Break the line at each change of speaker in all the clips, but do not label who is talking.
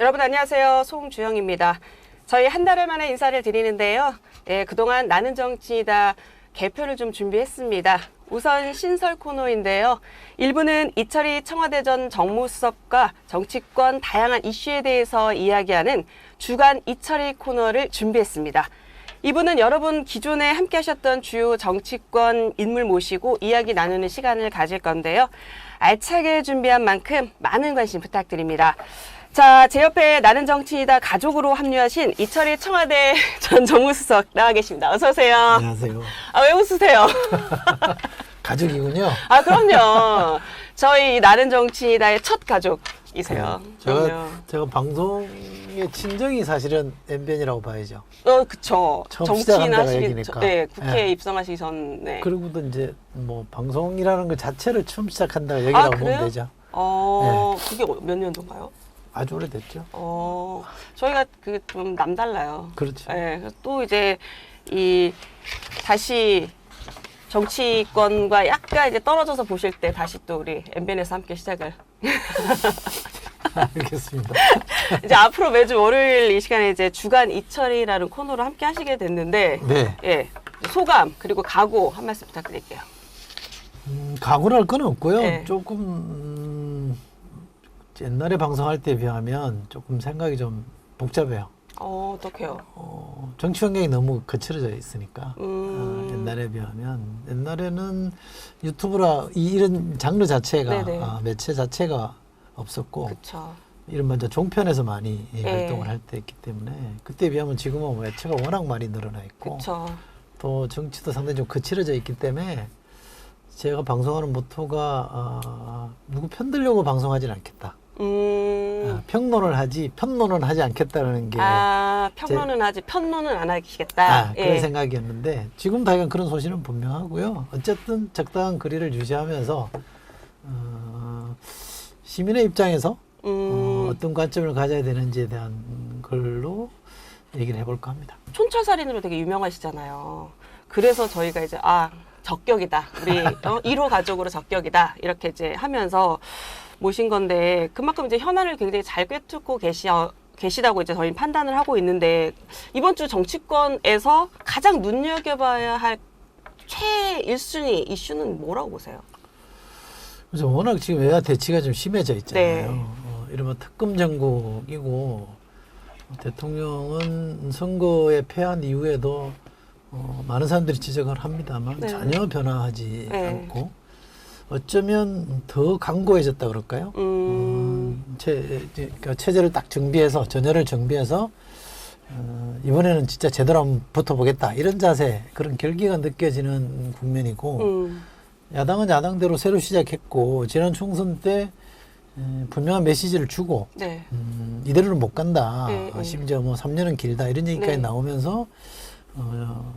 여러분 안녕하세요. 송주영입니다. 저희 한 달 만에 인사를 드리는데요. 그동안 나는 정치이다 개표를 좀 준비했습니다. 우선 신설 코너인데요. 1부는 이철희 청와대 전 정무수석과 정치권 다양한 이슈에 대해서 이야기하는 주간 이철희 코너를 준비했습니다. 2부는 여러분 기존에 함께 하셨던 주요 정치권 인물 모시고 이야기 나누는 시간을 가질 건데요. 알차게 준비한 만큼 많은 관심 부탁드립니다. 자, 제 옆에 나는 정치이다 가족으로 합류하신 이철희 청와대 전 정무수석 나와 계십니다. 어서 오세요.
안녕하세요.
왜 웃으세요?
가족이군요.
그럼요. 저희 나는 정치이다의 첫 가족이세요.
제가 방송의 친정이 사실은 MBN이라고 봐야죠.
그쵸.
처음 시작한 데가
하시기
여기니까.
네, 국회에 입성하시기 전에.
그리고도 이제 뭐 방송이라는 것 자체를 처음 시작한 데가 여기라고 보면 되죠.
그게 몇 년도인가요?
아주 오래됐죠.
저희가 좀 남달라요.
그렇죠.
네, 또 이제 다시 정치권과 약간 이제 떨어져서 보실 때 다시 또 우리 MBN에서 함께 시작을.
알겠습니다.
이제 앞으로 매주 월요일 이 시간에 이제 주간 이철이라는 코너로 함께 하시게 됐는데,
네.
예, 소감 그리고 각오 한 말씀 부탁드릴게요.
각오를 할 건 없고요.
네.
조금 옛날에 방송할 때에 비하면 조금 생각이 좀 복잡해요.
어떡해요?
정치 환경이 너무 거칠어져 있으니까 옛날에 비하면 옛날에는 유튜브라 이런 장르 자체가 매체 자체가 없었고
그쵸.
이런 먼저 종편에서 많이 활동을 할 때 했기 때문에 그때에 비하면 지금은 매체가 워낙 많이 늘어나 있고
그쵸.
또 정치도 상당히 좀 거칠어져 있기 때문에 제가 방송하는 모토가 누구 편들려고 방송하지는 않겠다. 평론을 하지 편론은 하지 않겠다는 게
평론은 하지 편론은 안 하시겠다.
그런 생각이었는데 지금 다양한 그런 소신은 분명하고요. 어쨌든 적당한 거리를 유지하면서 시민의 입장에서 어떤 관점을 가져야 되는지에 대한 걸로 얘기를 해볼까 합니다.
촌철살인으로 되게 유명하시잖아요. 그래서 저희가 이제 적격이다. 우리 1호 가족으로 적격이다. 이렇게 이제 하면서 모신 건데 그만큼 이제 현안을 굉장히 잘 꿰뚫고 계시다고 이제 저희 판단을 하고 있는데 이번 주 정치권에서 가장 눈여겨봐야 할 최1순위 이슈는 뭐라고 보세요?
그래서 워낙 지금 여야 대치가 좀 심해져 있잖아요.
네.
이른바 특검 정국이고 대통령은 선거에 패한 이후에도 많은 사람들이 지적을 합니다만 전혀 변화하지 않고 어쩌면 더 강고해졌다 그럴까요? 그러니까 체제를 딱 정비해서 전열을 정비해서 이번에는 진짜 제대로 한번 붙어보겠다 이런 자세 그런 결기가 느껴지는 국면이고 야당은 야당대로 새로 시작했고 지난 총선 때 분명한 메시지를 주고 이대로는 못 간다. 심지어 뭐 3년은 길다 이런 얘기까지 나오면서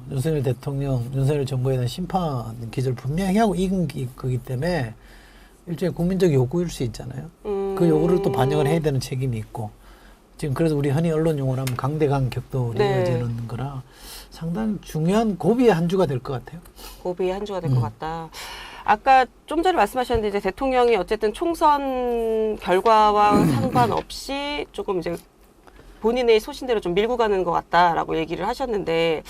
윤석열 대통령, 윤석열 정부에 대한 심판 기조를 분명히 하고 이긴 거기 때문에 일종의 국민적 요구일 수 있잖아요. 그 요구를 또 반영을 해야 되는 책임이 있고 지금 그래서 우리 흔히 언론 용어로 하면 강대강 격돌이 이어지는 거라 상당히 중요한 고비의 한 주가 될 것 같아요.
고비의 한 주가 될 것 같다. 아까 좀 전에 말씀하셨는데 이제 대통령이 어쨌든 총선 결과와 상관없이 조금 이제 본인의 소신대로 좀 밀고 가는 것 같다라고 얘기를 하셨는데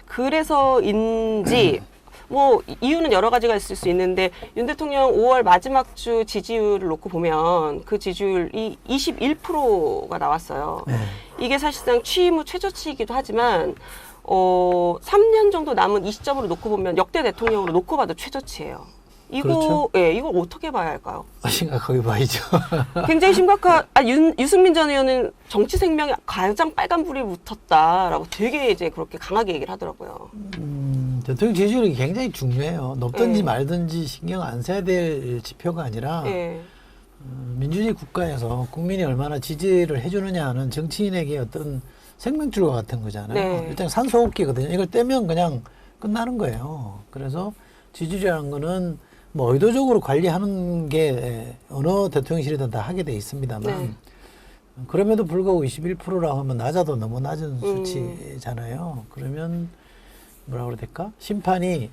그래서인지 뭐 이유는 여러 가지가 있을 수 있는데 윤 대통령 5월 마지막 주 지지율을 놓고 보면 그 지지율이 21%가 나왔어요. 이게 사실상 취임 후 최저치이기도 하지만 3년 정도 남은 이 시점으로 놓고 보면 역대 대통령으로 놓고 봐도 최저치예요. 이거 이걸 어떻게 봐야 할까요?
심각하게 봐야죠.
굉장히 유승민 전 의원은 정치 생명에 가장 빨간불이 붙었다라고 되게 이제 그렇게 강하게 얘기를 하더라고요.
대통령 지지율이 굉장히 중요해요. 높든지 말든지 신경 안 써야 될 지표가 아니라 민주주의 국가에서 국민이 얼마나 지지를 해주느냐는 정치인에게 어떤 생명줄과 같은 거잖아요. 일단 산소호흡기거든요. 이걸 떼면 그냥 끝나는 거예요. 그래서 지지율이라는 거는 뭐 의도적으로 관리하는 게 어느 대통령실이든 다 하게 돼 있습니다만 그럼에도 불구하고 21%라고 하면 낮아도 너무 낮은 수치잖아요. 그러면 뭐라 그래야 될까? 심판이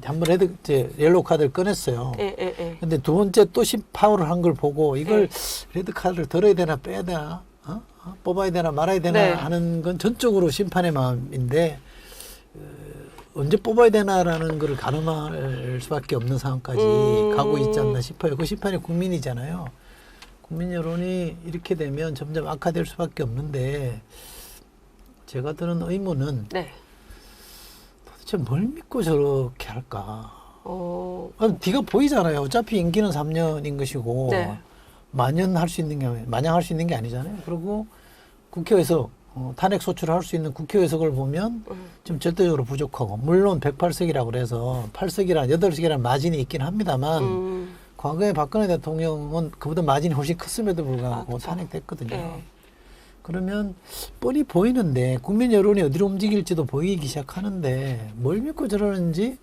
한번 옐로우 카드를 꺼냈어요. 근데 두 번째 또 파울을 한 걸 보고 이걸 레드 카드를 들어야 되나 빼야 되나 뽑아야 되나 말아야 되나
네.
하는 건 전적으로 심판의 마음인데 언제 뽑아야 되나라는 걸 가늠할 수밖에 없는 상황까지 가고 있지 않나 싶어요. 그 심판이 국민이잖아요. 국민 여론이 이렇게 되면 점점 악화될 수밖에 없는데 제가 드는 의문은
네.
도대체 뭘 믿고 저렇게 할까?
어,
뒤가 보이잖아요. 어차피 임기는 3년인 것이고
네.
마냥 할 수 있는 게 아니잖아요. 그리고 국회에서 탄핵 소추를 할 수 있는 국회 의석을 보면 좀 절대적으로 부족하고 물론 108석이라고 그래서 8석이랑 8석이라는 마진이 있긴 합니다만 과거에 박근혜 대통령은 그보다 마진이 훨씬 컸음에도 불구하고
그쵸.
탄핵됐거든요.
네.
그러면 뻔히 보이는데 국민 여론이 어디로 움직일지도 보이기 시작하는데 뭘 믿고 저러는지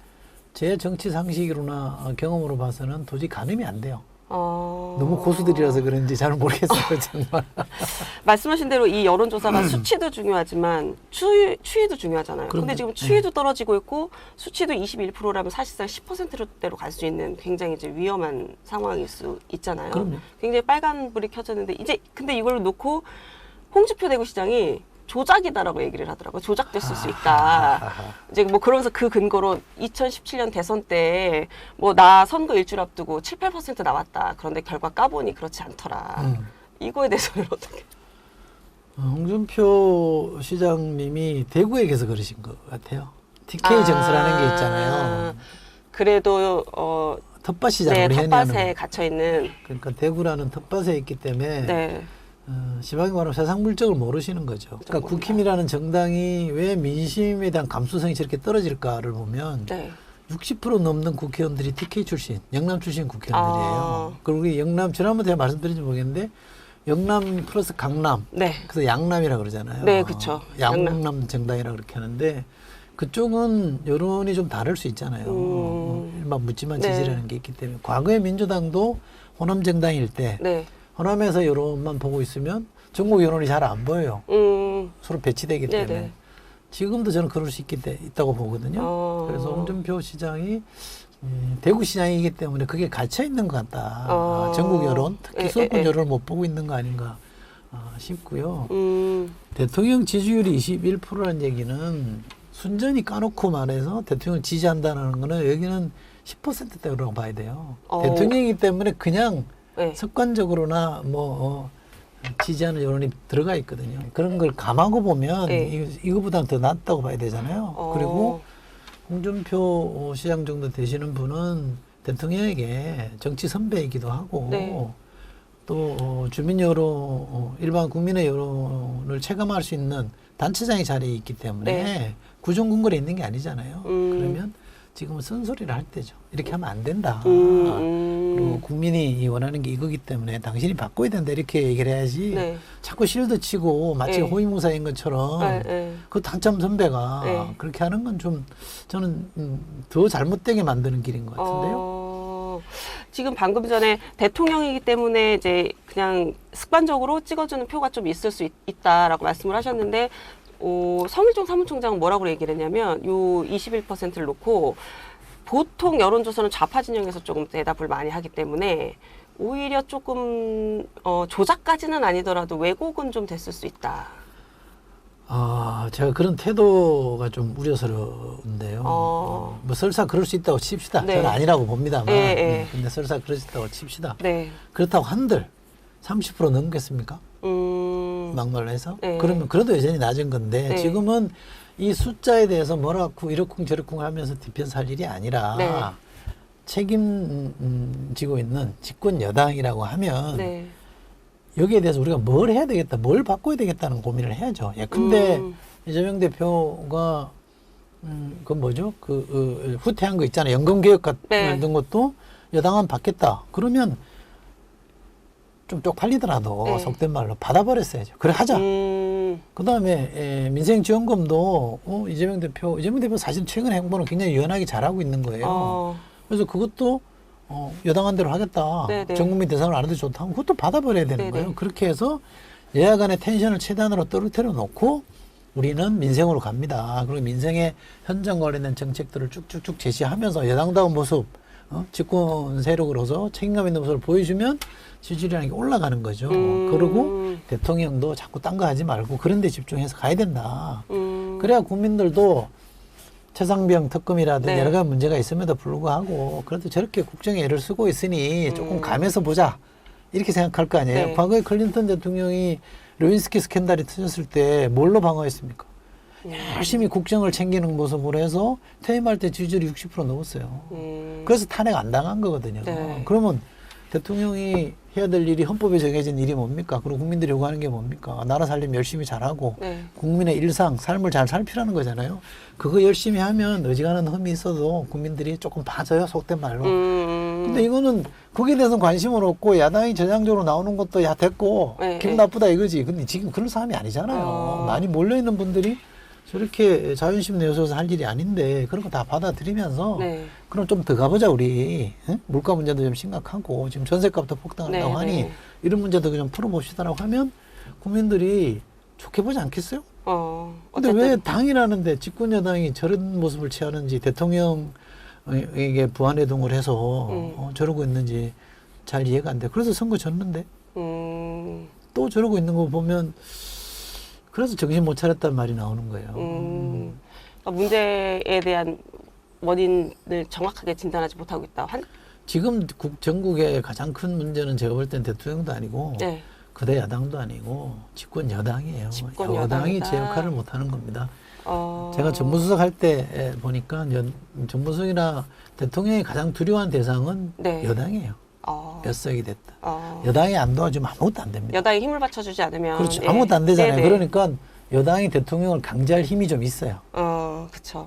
제 정치 상식으로나 경험으로 봐서는 도저히 가늠이 안 돼요. 너무 고수들이라서 그런지 잘 모르겠어요, 정말.
말씀하신 대로 이 여론조사가 수치도 중요하지만 추이도 중요하잖아요.
그럼요.
근데 지금 추이도 떨어지고 있고 수치도 21%라면 사실상 10%대로 갈 수 있는 굉장히 이제 위험한 상황일 수 있잖아요.
그럼요.
굉장히 빨간불이 켜졌는데 이제 근데 이걸 놓고 홍준표 대구시장이 조작이다라고 얘기를 하더라고요. 조작됐을 수 있다. 이제 뭐 그러면서 그 근거로 2017년 대선 때 뭐 나 선거 일주일 앞두고 7, 8% 나왔다. 그런데 결과 까보니 그렇지 않더라. 이거에 대해서는 어떻게?
홍준표 시장님이 대구에 계서 그러신 것 같아요. TK 정서라는 게 있잖아요.
그래도
텃밭이잖아요.
네,
우리 흔히
텃밭에
하는.
갇혀 있는.
그러니까 대구라는 텃밭에 있기 때문에
네.
지방에 말하면 세상 물정을 모르시는 거죠. 그러니까 국힘이라는 정당이 왜 민심에 대한 감수성이 저렇게 떨어질까를 보면
네.
60% 넘는 국회의원들이 TK 출신, 영남 출신 국회의원들이에요. 그리고 우리 영남, 지난번에 제가 말씀드린지 모르겠는데 영남 플러스 강남,
네.
그래서 양남이라고 그러잖아요.
네, 그쵸.
양남 정당이라고 그렇게 하는데 그쪽은 여론이 좀 다를 수 있잖아요. 일반 묻지만
네.
지지라는 게 있기 때문에 과거에 민주당도 호남 정당일 때
네.
호남에서 여론만 보고 있으면 전국 여론이 잘 안 보여요. 서로 배치되기
네네.
때문에. 지금도 저는 그럴 수 있다고 보거든요. 그래서 홍준표 시장이 대구시장이기 때문에 그게 갇혀 있는 것 같다. 전국 여론, 특히 수도권 여론을 못 보고 있는 거 아닌가 싶고요. 대통령 지지율이 21%라는 얘기는 순전히 까놓고 말해서 대통령을 지지한다는 거는 여기는 10%대라고 봐야 돼요. 대통령이기 때문에 그냥
네.
습관적으로나 지지하는 여론이 들어가 있거든요. 그런 걸 감하고 보면
네.
이거보다는 더 낫다고 봐야 되잖아요. 그리고 홍준표 시장 정도 되시는 분은 대통령에게 정치 선배이기도 하고
네.
또 주민 여론, 일반 국민의 여론을 체감할 수 있는 단체장의 자리에 있기 때문에
네.
구정궁궐에 있는 게 아니잖아요. 그러면 지금은 쓴소리를 할 때죠. 이렇게 하면 안 된다. 그리고 국민이 원하는 게 이거기 때문에 당신이 바꿔야 된다. 이렇게 얘기를 해야지.
네.
자꾸 실드 치고 마치
네.
호위무사인 것처럼
네.
그 당참 선배가
네.
그렇게 하는 건 좀 저는 더 잘못되게 만드는 길인 것 같은데요.
지금 방금 전에 대통령이기 때문에 이제 그냥 습관적으로 찍어주는 표가 좀 있을 수 있다라고 말씀을 하셨는데 성일종 사무총장은 뭐라고 얘기를 했냐면 요 21%를 놓고 보통 여론조사는 좌파 진영에서 조금 대답을 많이 하기 때문에 오히려 조금 조작까지는 아니더라도 왜곡은 좀 됐을 수 있다.
제가 그런 태도가 좀 우려스러운데요. 뭐 설사 그럴 수 있다고 칩시다.
네.
저는 아니라고 봅니다만.
네.
근데 설사 그럴 수 있다고 칩시다.
네.
그렇다고 한들 30% 넘겠습니까? 막말로 해서?
네.
그러면 그래도 여전히 낮은 건데
네.
지금은 이 숫자에 대해서 뭐라고 이러쿵 저러쿵 하면서 뒤편서 할 일이 아니라
네.
책임지고 있는 집권 여당이라고 하면
네.
여기에 대해서 우리가 뭘 해야 되겠다, 뭘 바꿔야 되겠다는 고민을 해야죠. 근데 이재명 대표가 그 뭐죠? 후퇴한 거 있잖아요. 연금 개혁 같은 것도 여당은 받겠다. 그러면 좀 쪽팔리더라도
네.
속된 말로 받아버렸어야죠. 그래 하자. 그 다음에 민생지원금도 이재명 대표 사실 최근 행보는 굉장히 유연하게 잘하고 있는 거예요. 그래서 그것도 여당한 대로 하겠다.
네네.
전 국민 대상으로 안 해도 좋다 하면 그것도 받아버려야 되는
네네.
거예요. 그렇게 해서 여야 간의 텐션을 최대한으로 떨어뜨려 놓고 우리는 민생으로 갑니다. 그리고 민생의 현장 관련된 정책들을 쭉쭉쭉 제시하면서 여당다운 모습 집권 세력으로서 책임감 있는 모습을 보여주면 지지율이라는 게 올라가는 거죠. 그리고 대통령도 자꾸 딴 거 하지 말고 그런 데 집중해서 가야 된다. 그래야 국민들도 최상병 특검이라든지
네.
여러 가지 문제가 있음에도 불구하고 그래도 저렇게 국정에 애를 쓰고 있으니 조금 감해서 보자. 이렇게 생각할 거 아니에요.
네.
과거에 클린턴 대통령이 레윈스키 스캔들이 터졌을 때 뭘로 방어했습니까? 열심히 국정을 챙기는 모습으로 해서 퇴임할 때 지지율이 60% 넘었어요. 그래서 탄핵 안 당한 거거든요.
네.
그러면 대통령이 해야 될 일이 헌법에 정해진 일이 뭡니까? 그리고 국민들이 요구하는 게 뭡니까? 나라 살림 열심히 잘하고
네.
국민의 일상, 삶을 잘 살피라는 거잖아요. 그거 열심히 하면 어지간한 흠이 있어도 국민들이 조금 봐줘요, 속된 말로. 근데 이거는 거기에 대해서는 관심을 없고 야당이 전향적으로 나오는 것도 야 됐고
네,
기분
네.
나쁘다 이거지. 근데 지금 그런 사람이 아니잖아요. 많이 몰려있는 분들이 저렇게 자존심 내세워서 할 일이 아닌데 그런 거 다 받아들이면서
네.
그럼 좀 더 가보자 우리. 응? 물가 문제도 좀 심각하고 지금 전세값도 폭등한다고
네,
하니
네.
이런 문제도 좀 풀어봅시다라고 하면 국민들이 좋게 보지 않겠어요? 근데
어쨌든.
왜 당이라는데 집권 여당이 저런 모습을 취하는지 대통령에게 부안해동을 해서 저러고 있는지 잘 이해가 안 돼. 그래서 선거 졌는데 또 저러고 있는 거 보면 그래서 정신 못 차렸단 말이 나오는 거예요.
그러니까 문제에 대한 원인을 정확하게 진단하지 못하고 있다.
지금 전국의 가장 큰 문제는 제가 볼 땐 대통령도 아니고
네.
거대 야당도 아니고 집권 여당이에요.
집권
여당이
여당이다.
제 역할을 못하는 겁니다.
어...
제가 정무수석 할 때 보니까 정무수석이나 대통령이 가장 두려워한 대상은
네.
여당이에요.
어...
몇 석이 됐다. 여당이 안 도와주면 아무것도 안 됩니다.
여당이 힘을 받쳐주지 않으면
그렇죠.
네.
아무것도 안 되잖아요.
네네.
그러니까 여당이 대통령을 강제할 힘이 좀 있어요.
그렇죠.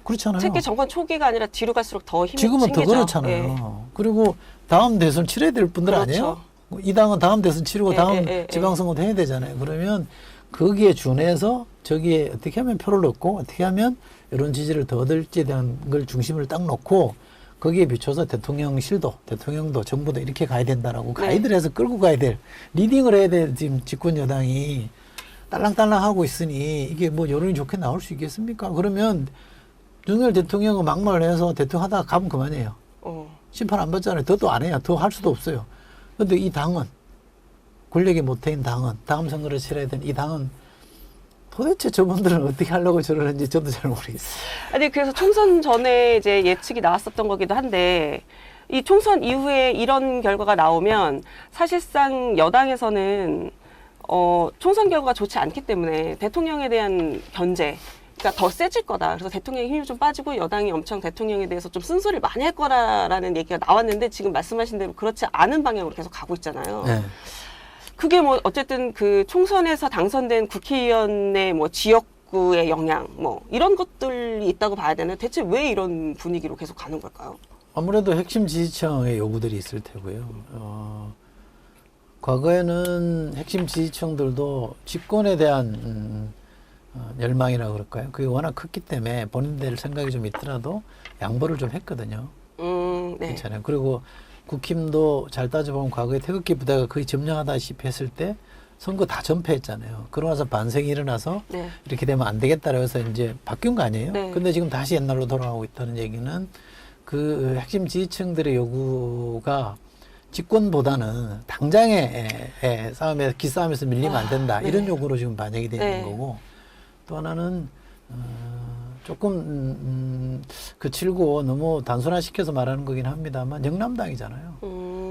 그렇잖아요.
특히 정권 초기가 아니라 뒤로 갈수록 더 힘이
지금은
생기죠.
더 그렇잖아요.
네.
그리고 다음 대선 치러야 될 분들
그렇죠.
아니에요? 이 당은 다음 대선 치르고 다음 지방선거도 해야 되잖아요. 그러면 거기에 준해서 저기에 어떻게 하면 표를 얻고 어떻게 하면 이런 지지를 더 얻을지에 대한 걸 중심을 딱 놓고 거기에 비춰서 대통령실도 대통령도 정부도 이렇게 가야 된다라고 가이드를 해서 끌고 가야 될 리딩을 해야 될 지금 집권 여당이 딸랑딸랑 하고 있으니 이게 뭐 여론이 좋게 나올 수 있겠습니까? 그러면 윤석열 대통령은 막말을 해서 대통령 하다가 가면 그만이에요. 심판 안 받잖아요. 더도 안 해요. 더 할 수도 없어요. 그런데 이 당은 권력의 모태인 당은 다음 선거를 치러야 되는 이 당은 도대체 저분들은 어떻게 하려고 저러는지 저도 잘 모르겠어요.
아니 그래서 총선 전에 이제 예측이 나왔었던 거기도 한데 이 총선 이후에 이런 결과가 나오면 사실상 여당에서는 총선 결과가 좋지 않기 때문에 대통령에 대한 견제 그러니까 더 세질 거다. 그래서 대통령의 힘이 좀 빠지고 여당이 엄청 대통령에 대해서 좀 쓴소리를 많이 할 거라라는 얘기가 나왔는데 지금 말씀하신 대로 그렇지 않은 방향으로 계속 가고 있잖아요.
네.
그게 뭐 어쨌든 그 총선에서 당선된 국회의원의 뭐 지역구의 영향 뭐 이런 것들이 있다고 봐야 되나? 대체 왜 이런 분위기로 계속 가는 걸까요?
아무래도 핵심 지지층의 요구들이 있을 테고요. 과거에는 핵심 지지층들도 집권에 대한 열망이라고 그럴까요? 그게 워낙 컸기 때문에 본인들 생각이 좀 있더라도 양보를 좀 했거든요.
네.
괜찮아요. 그리고 국힘도 잘 따져보면 과거에 태극기 부대가 거의 점령하다시피 했을 때 선거 다 전패했잖아요. 그러고 나서 반성이 일어나서
네.
이렇게 되면 안 되겠다라고 해서 이제 바뀐 거 아니에요?
네.
근데 지금 다시 옛날로 돌아가고 있다는 얘기는 그 핵심 지지층들의 요구가 집권보다는 당장의 싸움에 기싸움에서 밀리면 안 된다.
네.
이런 요구로 지금 반영이 되는
네.
거고 또 하나는 조금 거칠고 너무 단순화시켜서 말하는 거긴 합니다만 영남당이잖아요.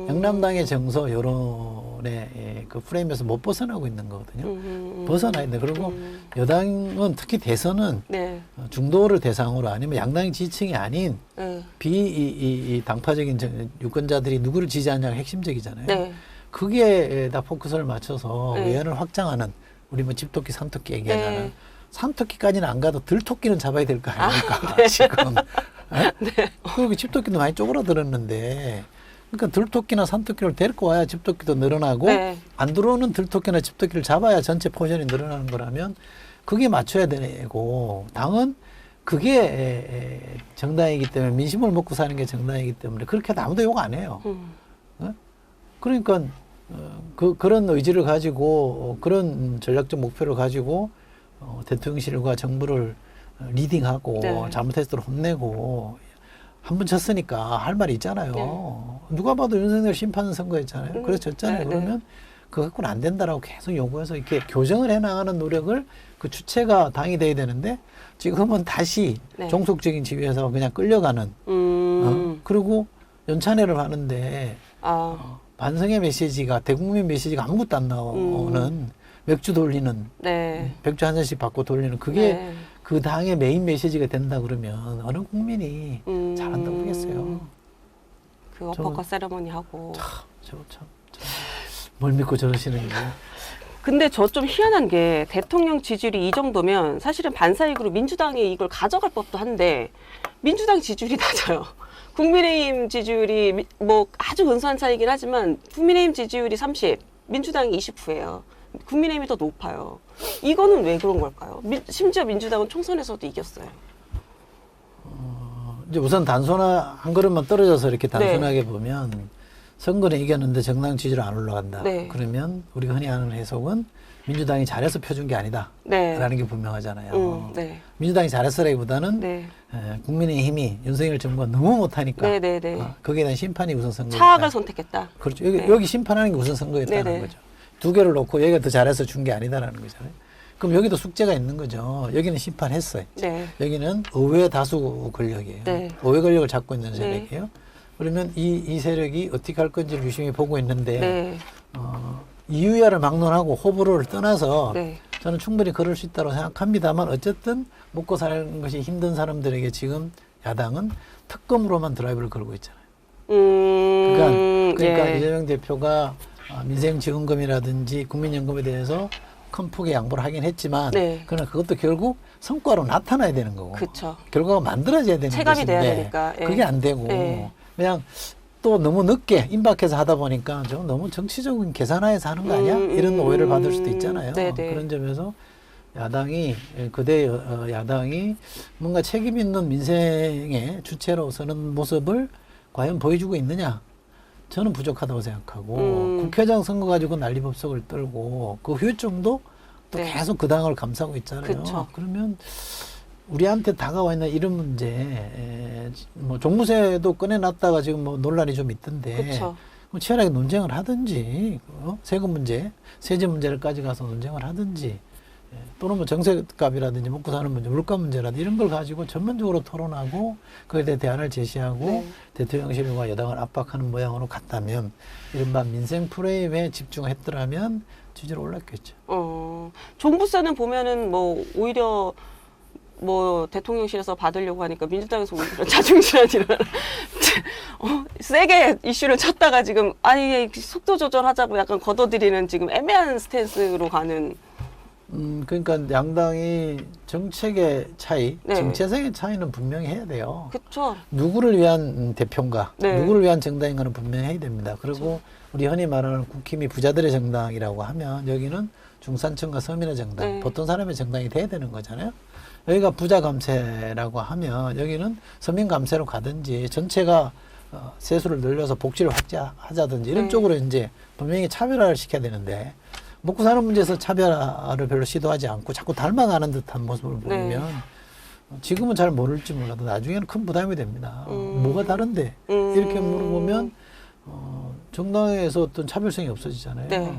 영남당의 정서 여론의 그 프레임에서 못 벗어나고 있는 거거든요. 벗어나야 돼. 그리고 여당은 특히 대선은
네.
중도를 대상으로 아니면 양당의 지지층이 아닌
네.
이 당파적인 유권자들이 누구를 지지하냐가 핵심적이잖아요.
네.
그게 다 포커스를 맞춰서
네.
외연을 확장하는 우리 뭐 집토끼, 산토끼 얘기하는
네.
산토끼까지는 안 가도 들토끼는 잡아야 될 거 아닙니까? 지금. 네. 그리고 집토끼도 많이 쪼그라들었는데 그러니까 들토끼나 산토끼를 데리고 와야 집토끼도 늘어나고
네.
안 들어오는 들토끼나 집토끼를 잡아야 전체 포션이 늘어나는 거라면 그게 맞춰야 되고 당은 그게 정당이기 때문에 민심을 먹고 사는 게 정당이기 때문에 그렇게 해도 아무도 욕 안 해요. 그러니까 그런 의지를 가지고 그런 전략적 목표를 가지고 대통령실과 정부를 리딩하고
네.
잘못했을 때 혼내고 한 번 졌으니까 할 말이 있잖아요. 누가 봐도 윤석열 심판 선거였잖아요. 그래서 졌잖아요. 그러면 그거 갖고는 안 된다라고 계속 요구해서 이렇게 교정을 해나가는 노력을 그 주체가 당이 돼야 되는데 지금은 다시 종속적인 지위에서 그냥 끌려가는 그리고 연찬회를 하는데 반성의 메시지가 대국민 메시지가 아무것도 안 나오는 맥주 돌리는 맥주 한 잔씩 받고 돌리는 그게 그 당의 메인 메시지가 된다 그러면 어느 국민이 잘한다고 그러겠어요.
그 어퍼컷 세레머니 하고
참 뭘 믿고 저러시는 거예요.
근데 저 좀 희한한 게 대통령 지지율이 이 정도면 사실은 반사이익으로 민주당이 이걸 가져갈 법도 한데 민주당 지지율이 낮아요. 국민의힘 지지율이 뭐 아주 근소한 차이긴 하지만 국민의힘 지지율이 30, 민주당이 29예요. 국민의힘이 더 높아요. 이거는 왜 그런 걸까요? 심지어 민주당은 총선에서도 이겼어요.
이제 우선 한 걸음만 떨어져서 이렇게 단순하게 보면 선거는 이겼는데 정당 지지율 안 올라간다. 그러면 우리가 흔히 하는 해석은 민주당이 잘해서 펴준 게 아니다. 라는 게 분명하잖아요. 민주당이 잘했어라기보다는 국민의힘이 윤석열 정부가 너무 못하니까 거기에 대한 심판이 우선 선거였다.
차악을 선택했다.
그렇죠. 여기 심판하는 게 우선 선거였다는 거죠. 두 개를 놓고 여기가 더 잘해서 준 게 아니다라는 거잖아요. 그럼 여기도 숙제가 있는 거죠. 여기는 심판했어요. 여기는 의회 다수 권력이에요. 의회 권력을 잡고 있는 세력이에요. 그러면 이 세력이 어떻게 할 건지를 유심히 보고 있는데 이유야를 막론하고 호불호를 떠나서 저는 충분히 그럴 수 있다고 생각합니다만 어쨌든 먹고 사는 것이 힘든 사람들에게 지금 야당은 특검으로만 드라이브를 걸고 있잖아요. 그러니까 이재명 대표가 민생지원금이라든지 국민연금에 대해서 큰 폭의 양보를 하긴 했지만 그러나 그것도 결국 성과로 나타나야 되는 거고 결과가 만들어져야 되는
체감이
것인데
돼야 되니까.
그게 안 되고 그냥 또 너무 늦게 임박해서 하다 보니까 좀 너무 정치적인 계산하에서 하는 거 아니야? 이런 오해를 받을 수도 있잖아요. 그런 점에서 야당이 야당이 뭔가 책임 있는 민생의 주체로 서는 모습을 과연 보여주고 있느냐? 저는 부족하다고 생각하고 국회의장 선거 가지고 난리법석을 떨고 그 후유증도 또 계속 그 당을 감싸고 있잖아요. 그러면 우리한테 다가와 있는 이런 문제, 뭐 종부세도 꺼내놨다가 지금 뭐 논란이 좀 있던데, 뭐 치열하게 논쟁을 하든지, 세금 문제, 세제 문제를 까지 가서 논쟁을 하든지, 또는 뭐 정세값이라든지 먹고 사는 문제, 물가 문제라든지 이런 걸 가지고 전면적으로 토론하고 그에 대해 대안을 제시하고 대통령실과 여당을 압박하는 모양으로 갔다면 이른바 민생 프레임에 집중했더라면 지지율 올랐겠죠.
종부세는 보면은 뭐 오히려 뭐 대통령실에서 받으려고 하니까 민주당에서 오히려 자중질환 일어나 세게 이슈를 쳤다가 지금 아니 속도 조절하자고 약간 걷어들이는 지금 애매한 스탠스로 가는.
그러니까 양당이 정책의 차이, 정체성의 차이는 분명히 해야 돼요. 누구를 위한 대표인가, 누구를 위한 정당인가는 분명히 해야 됩니다. 그리고 우리 흔히 말하는 국힘이 부자들의 정당이라고 하면 여기는 중산층과 서민의 정당, 보통 사람의 정당이 돼야 되는 거잖아요. 여기가 부자 감세라고 하면 여기는 서민 감세로 가든지 전체가 세수를 늘려서 복지를 확대하자든지 이런 쪽으로 이제 분명히 차별화를 시켜야 되는데 먹고 사는 문제에서 차별화를 별로 시도하지 않고 자꾸 닮아가는 듯한 모습을 보이면 지금은 잘 모를지 몰라도 나중에는 큰 부담이 됩니다. 뭐가 다른데? 이렇게 물어보면 정당에서 어떤 차별성이 없어지잖아요.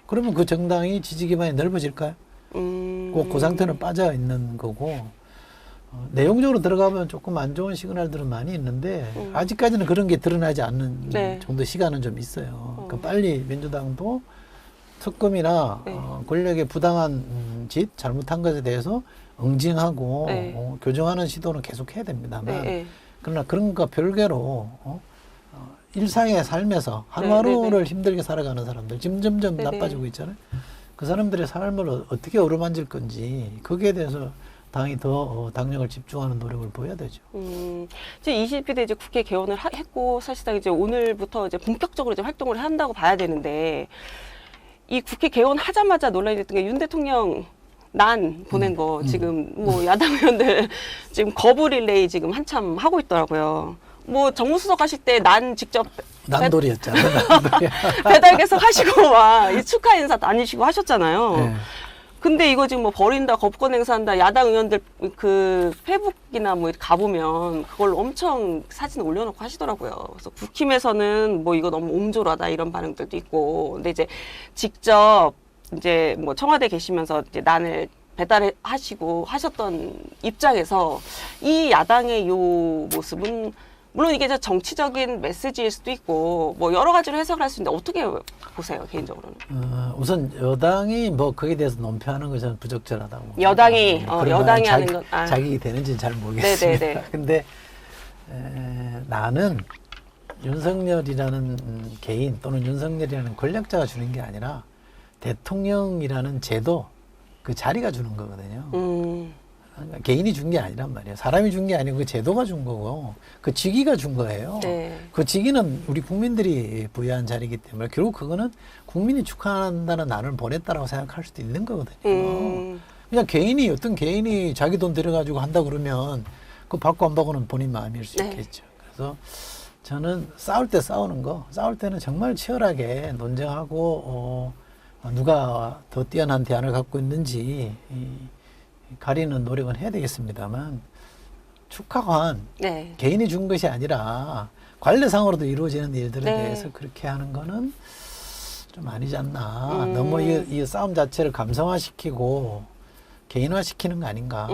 그러면 그 정당이 지지 기반이 넓어질까요? 꼭 그 상태는 빠져 있는 거고 내용적으로 들어가면 조금 안 좋은 시그널들은 많이 있는데 아직까지는 그런 게 드러나지 않는 정도 시간은 좀 있어요. 그러니까 빨리 민주당도 특검이나 권력의 부당한 짓, 잘못한 것에 대해서 응징하고 교정하는 시도는 계속 해야 됩니다만 그러나 그런 것과 별개로 일상의 삶에서 하루하루를 힘들게 살아가는 사람들 지금 점점 나빠지고 있잖아요. 그 사람들의 삶을 어떻게 어루만질 건지 거기에 대해서 당이 더 당력을 집중하는 노력을 보여야 되죠.
이제 20대 이제 국회 개원을 했고 사실상 이제 오늘부터 이제 본격적으로 이제 활동을 한다고 봐야 되는데 이 국회 개원하자마자 논란이 됐던 게 윤 대통령 난 보낸 거 지금 뭐 야당 의원들 지금 거부 릴레이 지금 한참 하고 있더라고요. 뭐 정무수석 하실 때 난 직접
난돌이었잖아요.
배달 계속 하시고 막 축하 인사 다니시고 하셨잖아요. 근데 이거 지금 뭐 버린다, 거부권 행사한다, 야당 의원들 그 페북이나 뭐 가보면 그걸 엄청 사진 올려놓고 하시더라고요. 그래서 국힘에서는 뭐 이거 너무 옹졸하다 이런 반응들도 있고, 근데 이제 직접 이제 뭐 청와대 계시면서 이제 난을 배달하시고 하셨던 입장에서 이 야당의 요 모습은 물론 이게 이제 정치적인 메시지일 수도 있고 뭐 여러 가지로 해석할 수 있는데 어떻게 보세요 개인적으로는?
우선 여당이 뭐 거기에 대해서 논평하는 것은 저는 부적절하다고.
여당이 여당이 하는 건
자격이 되는지는 잘 모르겠습니다.
네네네.
근데 나는 윤석열이라는 개인 또는 윤석열이라는 권력자가 주는 게 아니라 대통령이라는 제도 그 자리가 주는 거거든요. 그러니까 개인이 준 게 아니란 말이에요. 사람이 준 게 아니고 그 제도가 준 거고 그 직위가 준 거예요.
네.
그 직위는 우리 국민들이 부여한 자리이기 때문에 결국 그거는 국민이 축하한다는 난을 보냈다라고 생각할 수도 있는 거거든요. 그냥 개인이 어떤 개인이 자기 돈 들여가지고 한다 그러면 그거 받고 안 받고는 본인 마음일 수
네.
있겠죠. 그래서 저는 싸울 때 싸우는 거, 싸울 때는 정말 치열하게 논쟁하고 누가 더 뛰어난 대안을 갖고 있는지 가리는 노력은 해야 되겠습니다만 축하관
네.
개인이 준 것이 아니라 관례상으로도 이루어지는 일들에
네.
대해서 그렇게 하는 거는 좀 아니지 않나. 너무 이 싸움 자체를 감성화시키고 개인화시키는 거 아닌가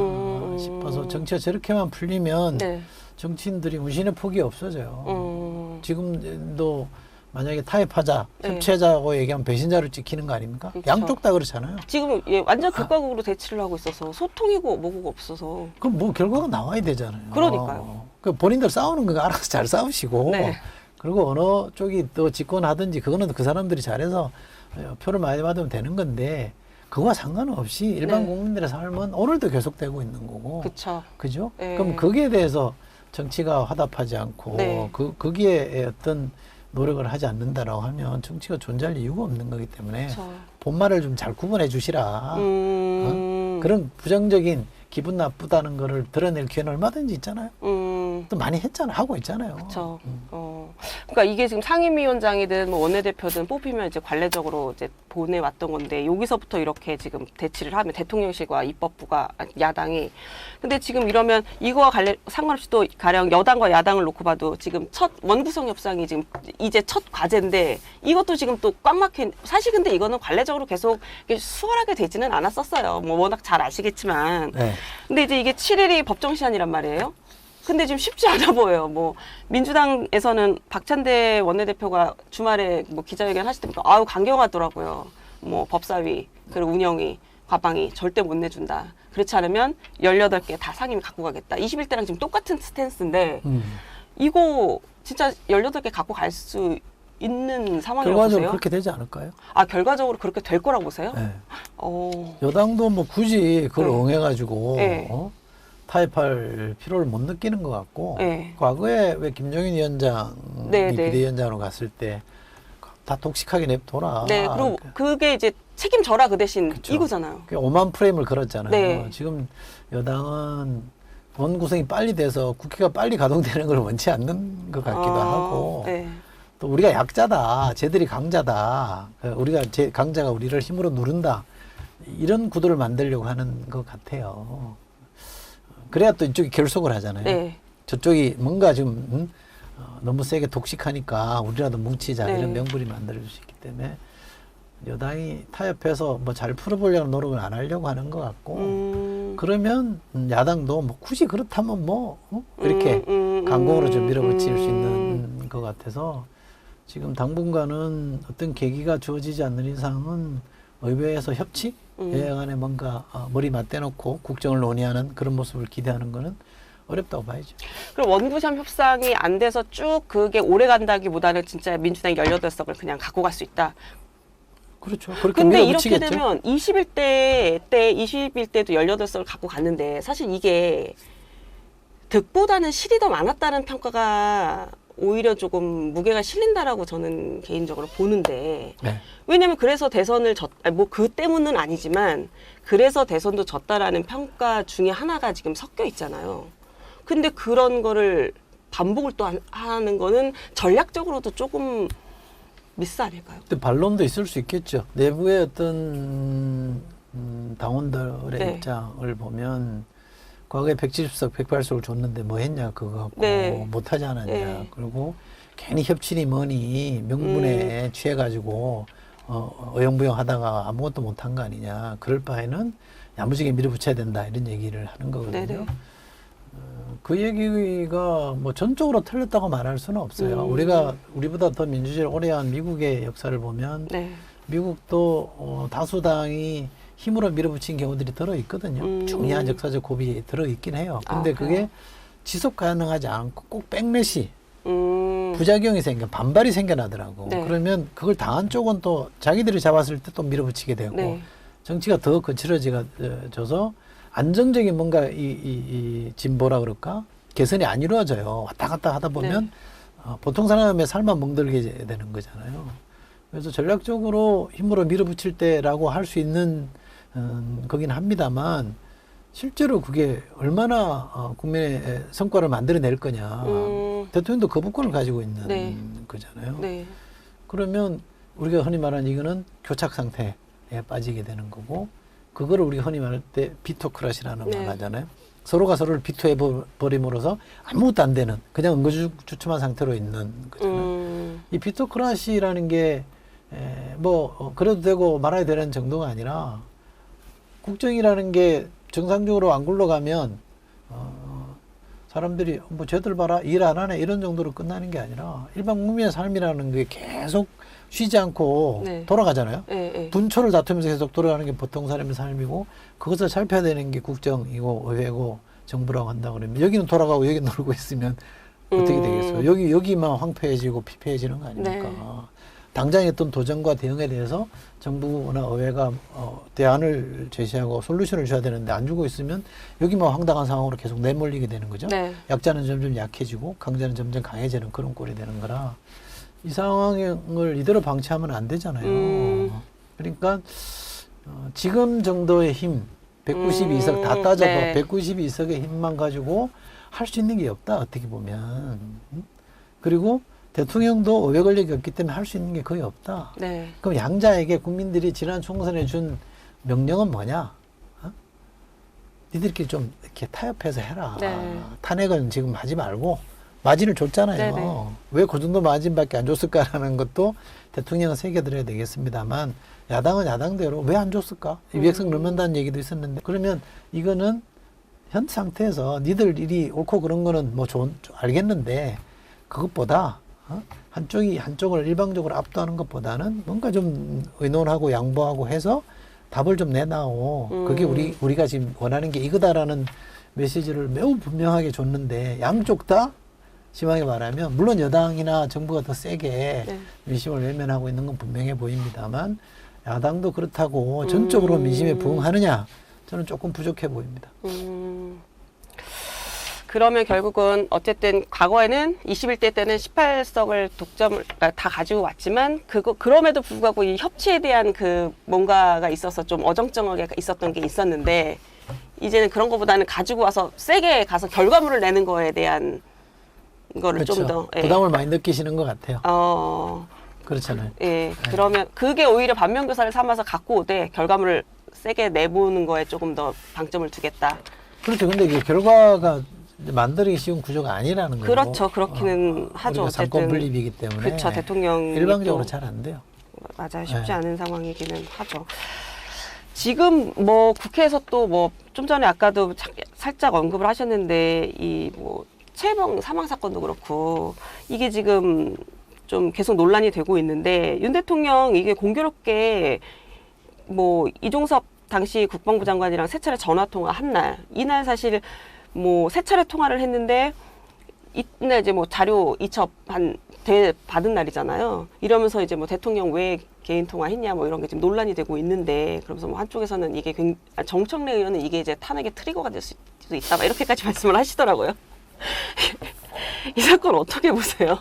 싶어서 정치가 저렇게만 풀리면
네.
정치인들이 운신의 폭이 없어져요. 지금도 만약에 타협하자,
네.
협치하자고 얘기하면 배신자를 찍히는 거 아닙니까?
그렇죠.
양쪽 다 그렇잖아요.
지금 완전 극과극으로 대치를 하고 있어서 소통이고 뭐고 없어서.
그럼 뭐 결과가 나와야 되잖아요.
그러니까요.
그 본인들 싸우는 거 알아서 잘 싸우시고
네.
그리고 어느 쪽이 또 집권하든지 그거는 그 사람들이 잘해서 표를 많이 받으면 되는 건데 그거와 상관없이 일반
네.
국민들의 삶은 오늘도 계속되고 있는 거고
그쵸.
그죠?
네.
그럼 거기에 대해서 정치가 화답하지 않고
네.
거기에 어떤 노력을 하지 않는다라고 하면 정치가 존재할 이유가 없는 거기 때문에
그쵸.
본말을 좀 잘 구분해 주시라. 그런 부정적인 기분 나쁘다는 거를 드러낼 기회는 얼마든지 있잖아요. 또 많이 했잖아요. 하고 있잖아요.
그렇죠. 그러니까 이게 지금 상임위원장이든 뭐 원내대표든 뽑히면 이제 관례적으로 이제 보내왔던 건데 여기서부터 이렇게 지금 대치를 하면 대통령실과 입법부가 야당이 근데 지금 이러면 이거와 상관없이 또 가령 여당과 야당을 놓고 봐도 지금 첫 원구성 협상이 지금 이제 첫 과제인데 이것도 지금 또 꽉 막힌 사실 근데 이거는 관례적으로 계속 수월하게 되지는 않았었어요. 뭐 워낙 잘 아시겠지만
네.
근데 이제 이게 7일이 법정 시한이란 말이에요. 근데 지금 쉽지 않아 보여요. 뭐 민주당에서는 박찬대 원내대표가 주말에 뭐 기자회견 하실 때부터 아우 강경하더라고요. 뭐 법사위 그리고 운영위 과방위 절대 못 내준다. 그렇지 않으면 18개 다 상임위 갖고 가겠다. 21대랑 지금 똑같은 스탠스인데 이거 진짜 18개 갖고 갈 수 있는 상황이라고
결과적으로
보세요?
그렇게 되지 않을까요?
아 결과적으로 그렇게 될 거라고 보세요?
네.
어.
여당도 뭐 굳이 그걸
네.
응해가지고
네.
타협할 필요를 못 느끼는 것 같고
네.
과거에 왜 김종인 위원장이
네, 네.
비대위원장으로 갔을 때 다 독식하게 냅둬라.
네, 그리고 그게 이제 책임져라 그 대신
그쵸.
이거잖아요.
5만 프레임을 걸었잖아요.
네.
지금 여당은 원 구성이 빨리 돼서 국회가 빨리 가동되는 걸 원치 않는 것 같기도 하고
네.
또 우리가 약자다, 쟤들이 강자다, 우리가 강자가 우리를 힘으로 누른다 이런 구도를 만들려고 하는 것 같아요. 그래야 또 이쪽이 결속을 하잖아요.
네.
저쪽이 뭔가 지금 너무 세게 독식하니까 우리라도 뭉치자
네.
이런 명분이 만들어질 수 있기 때문에 여당이 타협해서 뭐 잘 풀어보려는 노력을 안 하려고 하는 것 같고 그러면 야당도 뭐 굳이 그렇다면 뭐 이렇게 강공으로 좀 밀어붙일 수 있는 것 같아서 지금 당분간은 어떤 계기가 주어지지 않는 이상은 의회에서 협치? 여야 간에 뭔가 머리 맞대놓고 국정을 논의하는 그런 모습을 기대하는 거는 어렵다고 봐야죠.
그럼 원구성 협상이 안 돼서 쭉 그게 오래 간다기보다는 진짜 민주당이 18석을 그냥 갖고 갈 수 있다.
그렇죠. 그렇게
근데 이렇게
밀어붙이겠죠.
되면 21대도 18석을 갖고 갔는데 사실 이게 득보다는 실이 더 많았다는 평가가 오히려 조금 무게가 실린다라고 저는 개인적으로 보는데
네.
왜냐면 그래서 대선을 뭐 그 때문은 아니지만 그래서 대선도 졌다라는 평가 중에 하나가 지금 섞여 있잖아요. 근데 그런 거를 반복을 또 하는 거는 전략적으로도 조금 미스 아닐까요?
근데 반론도 있을 수 있겠죠. 내부의 어떤 당원들의
네.
입장을 보면 과거에 170석, 108석을 줬는데 뭐 했냐 그거 갖고
네.
못하지 않았냐.
네.
그리고 괜히 협치니 뭐니 명분에 취해가지고 어영부영 하다가 아무것도 못한 거 아니냐. 그럴 바에는 야무지게 밀어붙여야 된다 이런 얘기를 하는 거거든요.
네네.
그 얘기가 뭐 전적으로 틀렸다고 말할 수는 없어요. 우리보다 더 민주주의를 오래한 미국의 역사를 보면
네.
미국도 다수당이 힘으로 밀어붙인 경우들이 들어 있거든요. 중요한 역사적 고비 들어 있긴 해요. 근데 그게 지속 가능하지 않고 꼭 백래시 부작용이 생겨 반발이 생겨나더라고.
네.
그러면 그걸 당한 쪽은 또 자기들이 잡았을 때 또 밀어붙이게 되고
네.
정치가 더 거칠어져서 안정적인 뭔가 이 진보라 그럴까 개선이 안 이루어져요. 왔다 갔다 하다 보면 보통 사람의 삶만 멍들게 되는 거잖아요. 그래서 전략적으로 힘으로 밀어붙일 때라고 할 수 있는 거긴 합니다만 실제로 그게 얼마나 국민의 성과를 만들어낼 거냐. 대통령도 거부권을 가지고 있는
네.
거잖아요.
네. 그러면
우리가 흔히 말하는 이거는 교착 상태에 빠지게 되는 거고 그거를 우리가 흔히 말할 때 비토크라시라는
네.
말 하잖아요. 서로가 서로를 비토해 버림으로써 아무것도 안 되는 그냥 응거주춤한 상태로 있는 거잖아요. 이 비토크라시라는 게 뭐 그래도 되고 말아야 되는 정도가 아니라 국정이라는 게 정상적으로 안 굴러가면 사람들이 뭐 쟤들 봐라 일 안 하네 이런 정도로 끝나는 게 아니라 일반 국민의 삶이라는 게 계속 쉬지 않고
네.
돌아가잖아요.
네.
분초를 다투면서 계속 돌아가는 게 보통 사람의 삶이고 그것을 살펴야 되는 게 국정이고 의회고 정부라고 한다 그러면 여기는 돌아가고 여기 놀고 있으면 어떻게 되겠어요? 여기만 황폐해지고 피폐해지는 거 아닙니까?
네.
당장의 어떤 도전과 대응에 대해서 정부나 의회가 대안을 제시하고 솔루션을 줘야 되는데 안 주고 있으면 여기만 황당한 상황으로 계속 내몰리게 되는 거죠.
네.
약자는 점점 약해지고 강자는 점점 강해지는 그런 꼴이 되는 거라 이 상황을 이대로 방치하면 안 되잖아요. 그러니까 지금 정도의 힘 192석 다 따져도
네.
192석의 힘만 가지고 할 수 있는 게 없다 어떻게 보면. 그리고 대통령도 의회 권력이 없기 때문에 할 수 있는 게 거의 없다.
네.
그럼 양자에게 국민들이 지난 총선에 준 명령은 뭐냐? 니들끼리 좀 이렇게 타협해서 해라.
네.
탄핵은 지금 하지 말고 마진을 줬잖아요.
네네.
왜 그 정도 마진밖에 안 줬을까라는 것도 대통령은 새겨드려야 되겠습니다만 야당은 야당대로 왜 안 줬을까? 위액성 넣는다는 얘기도 있었는데 그러면 이거는 현 상태에서 니들 일이 옳고 그런 거는 뭐 알겠는데 그것보다 한쪽이 한쪽을 일방적으로 압도하는 것보다는 뭔가 좀 의논하고 양보하고 해서 답을 좀 내놔오. 그게 우리가 지금 원하는 게 이거다라는 메시지를 매우 분명하게 줬는데 양쪽 다 심하게 말하면 물론 여당이나 정부가 더 세게
네.
민심을 외면하고 있는 건 분명해 보입니다만 야당도 그렇다고 전적으로 민심에 부응하느냐 저는 조금 부족해 보입니다.
그러면 결국은 어쨌든 과거에는 21대 때는 18석을 독점을 다 가지고 왔지만 그럼에도 불구하고 이 협치에 대한 그 뭔가가 있어서 좀 어정쩡하게 있었던 게 있었는데 이제는 그런 것보다는 가지고 와서 세게 가서 결과물을 내는 거에 대한 거를
그렇죠.
좀 더
부담을 많이 느끼시는 것 같아요. 그렇잖아요.
예. 그러면 그게 오히려 반면교사를 삼아서 갖고 오되 결과물을 세게 내보는 거에 조금 더 방점을 두겠다.
그렇죠. 근데 이게 결과가 만들기 쉬운 구조가 아니라는 거고.
그렇죠. 그렇기는 하죠.
우리가 상권 분립이기 때문에.
그렇죠. 대통령이
일방적으로
또
잘 안 돼요.
맞아요. 쉽지
네.
않은 상황이기는 하죠. 지금 뭐 국회에서 또 뭐 좀 전에 아까도 살짝 언급을 하셨는데 이 뭐 최혜병 사망 사건도 그렇고 이게 지금 좀 계속 논란이 되고 있는데 윤 대통령 이게 공교롭게 뭐 이종섭 당시 국방부 장관이랑 세 차례 전화 통화한 날 이날 사실 뭐 세 차례 통화를 했는데 이날 이제 뭐 자료 이첩 받은 날이잖아요. 이러면서 이제 뭐 대통령 왜 개인 통화했냐 뭐 이런 게 지금 논란이 되고 있는데 그러면서 뭐 한쪽에서는 이게 정청래 의원은 이게 이제 탄핵의 트리거가 될 수도 있다 막 이렇게까지 말씀을 하시더라고요. 이 사건 어떻게 보세요?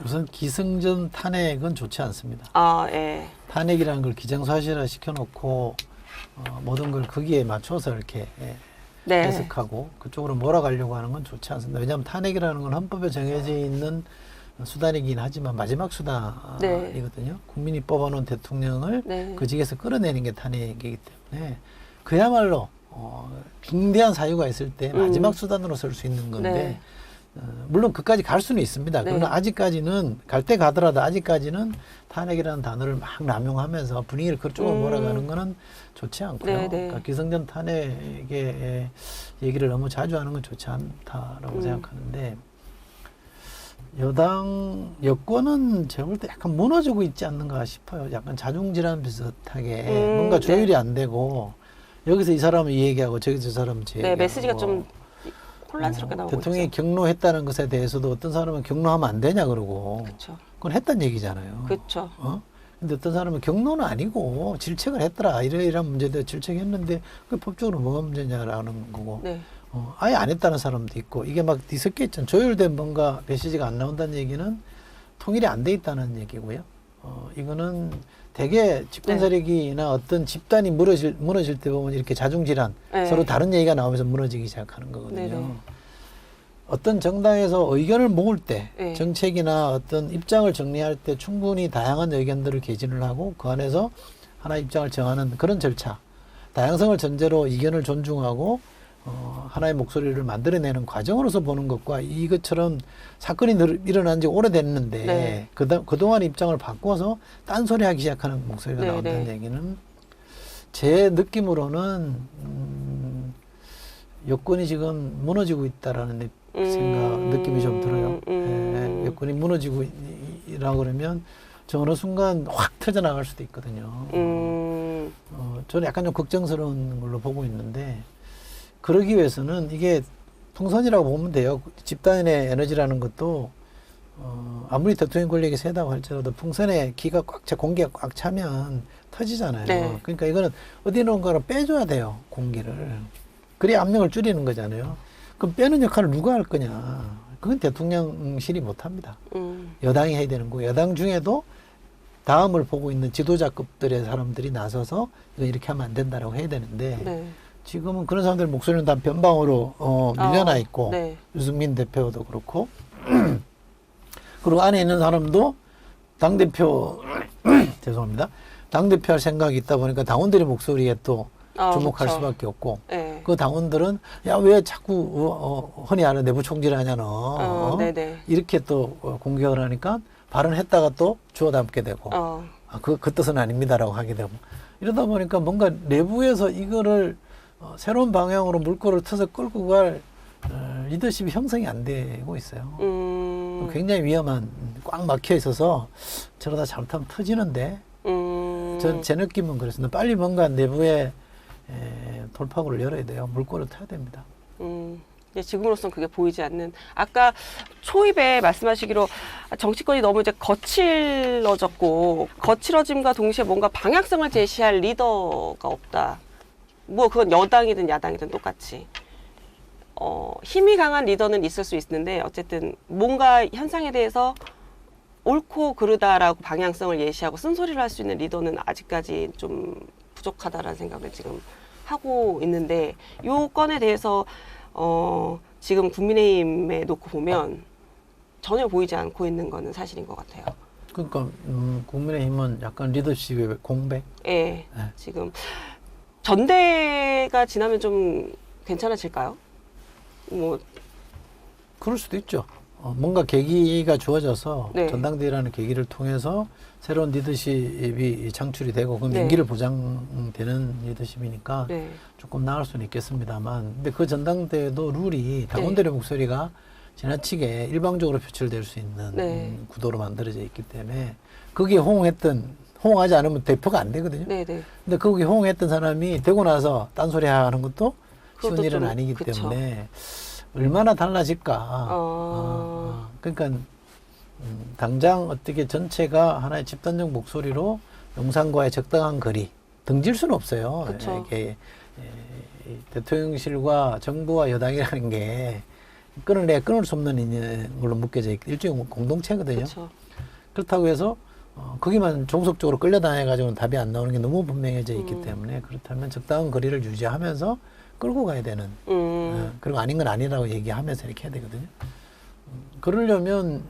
우선 기승전 탄핵은 좋지 않습니다.
예.
탄핵이라는 걸 기정사실화 시켜놓고 모든 걸 거기에 맞춰서 이렇게
네.
해석하고 그쪽으로 몰아가려고 하는 건 좋지 않습니다. 왜냐하면 탄핵이라는 건 헌법에 정해져 있는 수단이긴 하지만 마지막 수단이거든요. 국민이 뽑아놓은 대통령을
네.
그 직에서 끌어내는 게 탄핵이기 때문에 그야말로 중대한 사유가 있을 때 마지막 수단으로 쓸 수 있는 건데
네.
물론 그까지 갈 수는 있습니다.
네.
그러나 아직까지는 갈 때 가더라도 아직까지는 탄핵이라는 단어를 막 남용하면서 분위기를 그쪽으로 몰아가는 거는 좋지 않고요.
네, 네.
그러니까 기성전 탄핵의 얘기를 너무 자주 하는 건 좋지 않다라고 생각하는데 여권은 제가 볼 때 약간 무너지고 있지 않는가 싶어요. 약간 자중질환 비슷하게 뭔가 조율이 안 되고 여기서 이 사람은 이 얘기하고 저기서 저 사람은 저 얘기하고
메시지가 좀 혼란스럽게 나오고
대통령이
있죠.
경로했다는 것에 대해서도 어떤 사람은 경로하면 안 되냐 그러고
그렇죠.
그건 했단 얘기잖아요.
그렇죠.
근데 어떤 사람은 경로는 아니고 질책을 했더라 이러이러한 문제도 질책했는데 그 법적으로 뭐가 문제냐라는 거고
네.
아예 안 했다는 사람도 있고 이게 막 뒤섞여 있잖아요. 조율된 뭔가 메시지가 안 나온다는 얘기는 통일이 안 돼 있다는 얘기고요. 이거는 대개 집권 세력이나 어떤 집단이 무너질 때 보면 이렇게 자중질환
네.
서로 다른 얘기가 나오면서 무너지기 시작하는 거거든요.
네네.
어떤 정당에서 의견을 모을 때
네.
정책이나 어떤 입장을 정리할 때 충분히 다양한 의견들을 개진을 하고 그 안에서 하나의 입장을 정하는 그런 절차, 다양성을 전제로 이견을 존중하고 하나의 목소리를 만들어내는 과정으로서 보는 것과 이것처럼 사건이 일어난 지 오래됐는데
네.
그동안 입장을 바꿔서 딴소리 하기 시작하는 목소리가
네,
나온다는
네.
얘기는 제 느낌으로는 여권이 지금 무너지고 있다라는 느낌이 좀 들어요. 여권이 무너지고 있라고 그러면 저 어느 순간 확 터져나갈 수도 있거든요. 저는 약간 좀 걱정스러운 걸로 보고 있는데 그러기 위해서는 이게 풍선이라고 보면 돼요. 집단의 에너지라는 것도 아무리 대통령 권력이 세다고 할지라도 풍선에 기가 공기가 꽉 차면 터지잖아요.
네.
그러니까 이거는 어디론가로 빼줘야 돼요. 공기를. 그래야 압력을 줄이는 거잖아요. 그럼 빼는 역할을 누가 할 거냐. 그건 대통령실이 못합니다. 여당이 해야 되는 거고 여당 중에도 다음을 보고 있는 지도자급들의 사람들이 나서서 이거 이렇게 하면 안 된다라고 해야 되는데
네.
지금은 그런 사람들 목소리는 다 변방으로 밀려나 있고
네.
유승민 대표도 그렇고 그리고 안에 있는 사람도 당대표 죄송합니다. 당대표 할 생각이 있다 보니까 당원들의 목소리에 또 주목할
그렇죠.
수밖에 없고
네.
그 당원들은 야 왜 자꾸 허니 안에 내부 총질하냐 너
네네.
이렇게 또 공격을 하니까 발언했다가 또 주워 담게 되고 그 뜻은 아닙니다라고 하게 되고 이러다 보니까 뭔가 내부에서 이거를 새로운 방향으로 물꼬를 터서 끌고 갈 리더십이 형성이 안 되고 있어요. 굉장히 위험한 꽉 막혀 있어서 저러다 잘못하면 터지는데 제 느낌은 그렇습니다. 빨리 뭔가 내부에 돌파구를 열어야 돼요. 물꼬를 터야 됩니다.
이제 지금으로서는 그게 보이지 않는. 아까 초입에 말씀하시기로 정치권이 너무 이제 거칠어졌고 거칠어짐과 동시에 뭔가 방향성을 제시할 리더가 없다. 뭐 그건 여당이든 야당이든 똑같이. 힘이 강한 리더는 있을 수 있는데 어쨌든 뭔가 현상에 대해서 옳고 그르다라고 방향성을 예시하고 쓴소리를 할 수 있는 리더는 아직까지 좀 부족하다라는 생각을 지금 하고 있는데 요 건에 대해서 지금 국민의힘에 놓고 보면 전혀 보이지 않고 있는 거는 사실인 것 같아요.
그러니까 국민의힘은 약간 리더십의 공백.
예, 지금 전대가 지나면 좀 괜찮아질까요? 뭐
그럴 수도 있죠. 뭔가 계기가 주어져서
네.
전당대회라는 계기를 통해서 새로운 리더십이 창출이 되고 그럼
네.
임기를 보장되는 리더십이니까
네.
조금 나을 수는 있겠습니다만 근데 그 전당대회도 룰이 당원들의 목소리가 지나치게 일방적으로 표출될 수 있는
네.
구도로 만들어져 있기 때문에 거기에 호응하지 않으면 대표가 안 되거든요.
네, 네.
근데 거기 호응했던 사람이 되고 나서 딴소리 하는 것도 쉬운
그것도
일은
좀,
아니기
그쵸.
때문에 얼마나 달라질까. 그러니까 당장 어떻게 전체가 하나의 집단적 목소리로 용산과의 적당한 거리 등질 수는 없어요.
그쵸.
이게 대통령실과 정부와 여당이라는 게 끊을래야 끊을 수 없는 걸로 묶여져 있고 일종의 공동체거든요.
그쵸.
그렇다고 해서 거기만 종속적으로 끌려다녀가지고는 답이 안 나오는 게 너무 분명해져 있기 때문에 그렇다면 적당한 거리를 유지하면서 끌고 가야 되는 그리고 아닌 건 아니라고 얘기하면서 이렇게 해야 되거든요. 그러려면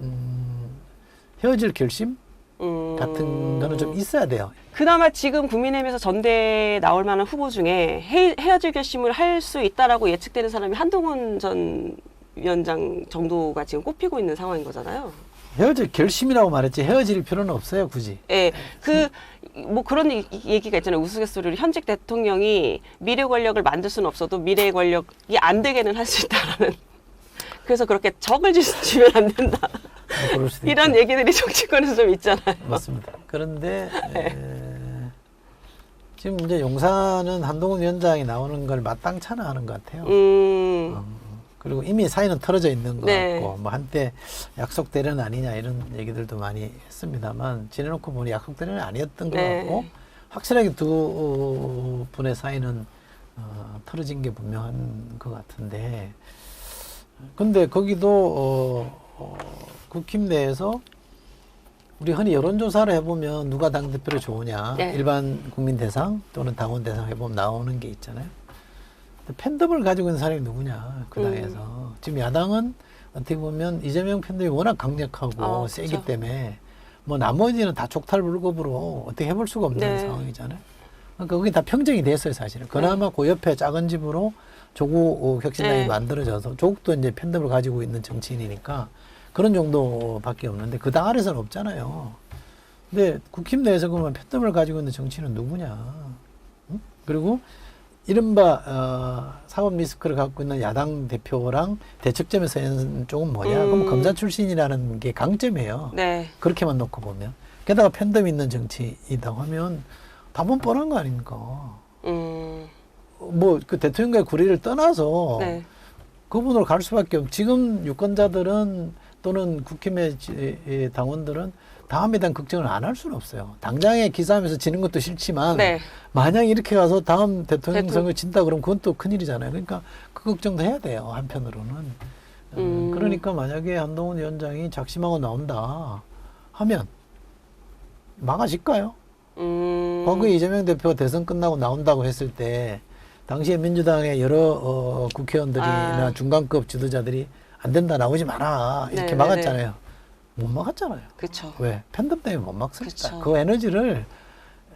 헤어질 결심 같은 거는 좀 있어야 돼요.
그나마 지금 국민의힘에서 전대에 나올 만한 후보 중에 헤어질 결심을 할 수 있다라고 예측되는 사람이 한동훈 전 위원장 정도가 지금 꼽히고 있는 상황인 거잖아요.
헤어질 결심이라고 말했지 헤어질 필요는 없어요, 굳이.
예, 뭐 그런 얘기가 있잖아요. 우스갯소리로 현직 대통령이 미래 권력을 만들 수는 없어도 미래 권력이 안 되게는 할 수 있다라는. 그래서 그렇게 적을 지면 안 된다.
그럴 수도
이런
있죠.
얘기들이 정치권에서 좀 있잖아요.
맞습니다. 그런데 지금 이제 용산은 한동훈 위원장이 나오는 걸 마땅찮아 하는 것 같아요. 그리고 이미 사이는 털어져 있는 것
네.
같고 뭐 한때 약속 대련 아니냐 이런 얘기들도 많이 했습니다만 지내놓고 보니 약속 대련은 아니었던 것
네.
같고 확실하게 두 분의 사이는 털어진 게 분명한 것 같은데 근데 거기도 국힘 내에서 우리 흔히 여론조사를 해보면 누가 당대표로 좋으냐
네.
일반 국민 대상 또는 당원 대상 해보면 나오는 게 있잖아요. 팬덤을 가지고 있는 사람이 누구냐 그 당에서 지금 야당은 어떻게 보면 이재명 팬덤이 워낙 강력하고 세기
그렇죠.
때문에 뭐 나머지는 다 족탈불급으로 어떻게 해볼 수가 없는
네.
상황이잖아요. 그러니까 그게 다 평정이 됐어요 사실은. 그나마 그 옆에 작은 집으로 조국 혁신당이
네.
만들어져서 조국도 이제 팬덤을 가지고 있는 정치인이니까 그런 정도밖에 없는데 그 당 아래서는 없잖아요. 근데 국힘 내에서 그러면 팬덤을 가지고 있는 정치인은 누구냐? 응? 그리고 이른바 사법 리스크를 갖고 있는 야당 대표랑 대척점에 서 있는 쪽은 뭐냐? 그럼 검사 출신이라는 게 강점이에요.
네.
그렇게만 놓고 보면. 게다가 팬덤 있는 정치이다고 하면 답은 뻔한 거 아닙니까? 뭐 그 대통령과의 구리를 떠나서
네.
그분으로 갈 수밖에 없고 지금 유권자들은 또는 국힘의 당원들은 다음에 대한 걱정을 안 할 수는 없어요. 당장에 기사하면서 지는 것도 싫지만
네.
만약 이렇게 가서 다음 대통령 선거 진다 그러면 그건 또 큰일이잖아요. 그러니까 그 걱정도 해야 돼요. 한편으로는. 그러니까 만약에 한동훈 위원장이 작심하고 나온다 하면 망하실까요? 과거에 이재명 대표가 대선 끝나고 나온다고 했을 때 당시에 민주당의 여러 국회의원들이나 중간급 지도자들이 안 된다 나오지 마라 이렇게
네,
막았잖아요. 못 막았잖아요.
그렇죠.
왜? 팬덤 때문에 못 막습니다.
그쵸.
그 에너지를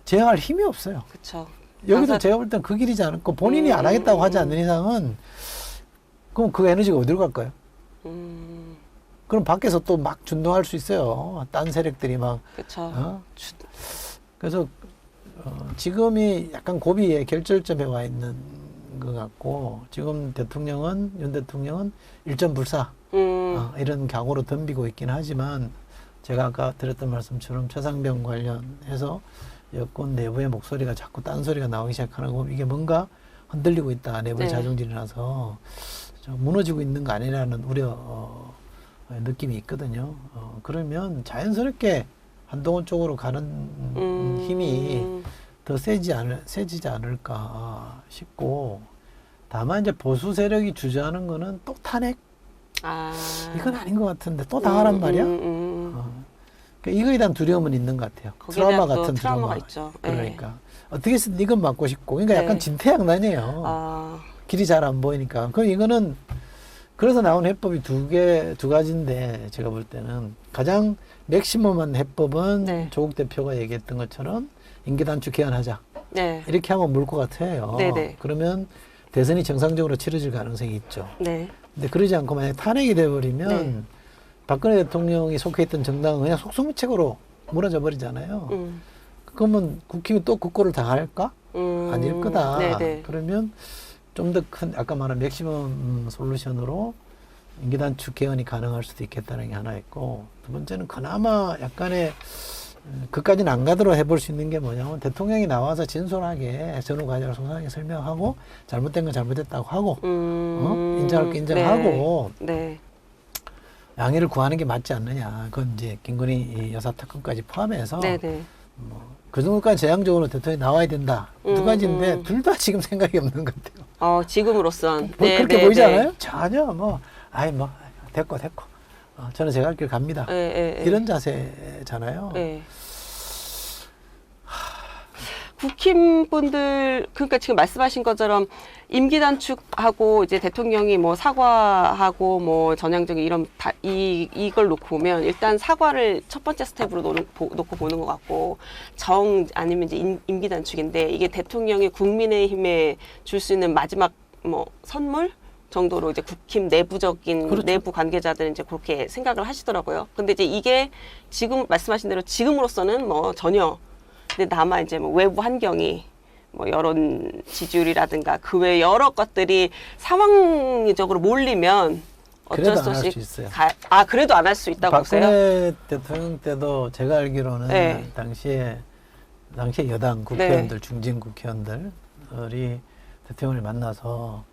제어할 힘이 없어요.
그렇죠.
여기서 제가 볼 땐 그 길이지 않을까. 본인이 안 하겠다고 하지 않는 이상은 그럼 그 에너지가 어디로 갈까요? 그럼 밖에서 또 막 준동할 수 있어요. 딴 세력들이 막.
그렇죠.
그래서 지금이 약간 고비의 결절점에 와 있는 것 같고 지금 윤 대통령은 일점불사 이런 강으로 덤비고 있긴 하지만 제가 아까 드렸던 말씀처럼 최상병 관련해서 여권 내부의 목소리가 자꾸 딴소리가 나오기 시작하는 거 이게 뭔가 흔들리고 있다. 내부의
네.
자존질이 나서 좀 무너지고 있는 거 아니라는 우려 느낌이 있거든요. 그러면 자연스럽게 한동훈 쪽으로 가는 힘이 더 세지지 않을까 싶고 다만 이제 보수 세력이 주저하는 거는 또 탄핵 이건 아닌 것 같은데 또 당하란 말이야. 그러니까 이거에 대한 두려움은 있는 것 같아요. 트라우마 같은
트라우마가 있죠.
그러니까 어떻게 해서 이건 맞고 싶고 그러니까 약간
네.
진퇴양난이에요. 길이 잘 안 보이니까. 그럼 이거는 그래서 나온 해법이 두 가지인데 제가 볼 때는 가장 맥시멈한 해법은
네.
조국 대표가 얘기했던 것처럼 임기단축 개헌하자.
네.
이렇게 하면 물 것 같아요.
네네.
그러면 대선이 정상적으로 치러질 가능성이 있죠.
네.
근데 그러지 않고 만약 탄핵이 돼버리면
네.
박근혜 대통령이 속해 있던 정당은 그냥 속성무책으로 무너져 버리잖아요. 그러면 국힘이 또 그 꼴을 당할까? 아닐 거다.
네네.
그러면 좀 더 큰 아까 말한 맥시멈 솔루션으로 임기단축 개헌이 가능할 수도 있겠다는 게 하나 있고 두 번째는 그나마 약간의 그까지는 안 가도록 해볼 수 있는 게 뭐냐면 대통령이 나와서 진솔하게 전후 과정을 소상하게 설명하고 잘못된 건 잘못했다고 하고 인정할 거 인정하고
네.
양해를 구하는 게 맞지 않느냐. 그건 이제 김건희 여사 특검까지 포함해서
네네.
그 정도까지 재앙적으로 대통령이 나와야 된다. 두 가지인데 둘 다 지금 생각이 없는 것 같아요.
지금으로선.
뭐 그렇게 보이지 않아요? 전혀 됐고. 저는 제가 할 길 갑니다. 이런 자세잖아요.
네. 국힘 분들 그러니까 지금 말씀하신 것처럼 임기 단축하고 이제 대통령이 뭐 사과하고 뭐 전향적인 이런 이걸 놓고 보면 일단 사과를 첫 번째 스텝으로 놓고 보는 것 같고 아니면 이제 임기 단축인데 이게 대통령이 국민의힘에 줄 수 있는 마지막 뭐 선물 정도로 이제 국힘 내부적인
그렇죠.
내부 관계자들은 이제 그렇게 생각을 하시더라고요. 근데 이제 이게 지금 말씀하신 대로 지금으로서는 뭐 전혀 근데 다만 이제 뭐 외부 환경이 뭐 여론 지지율이라든가 그 외 여러 것들이 상황적으로 몰리면 어쩔 수 없이 그래도 안 할 수 있다고 보세요?
박근혜 대통령 때도 제가 알기로는
네.
당시에 여당 국회의원들
네.
중진 국회의원들이 대통령을 만나서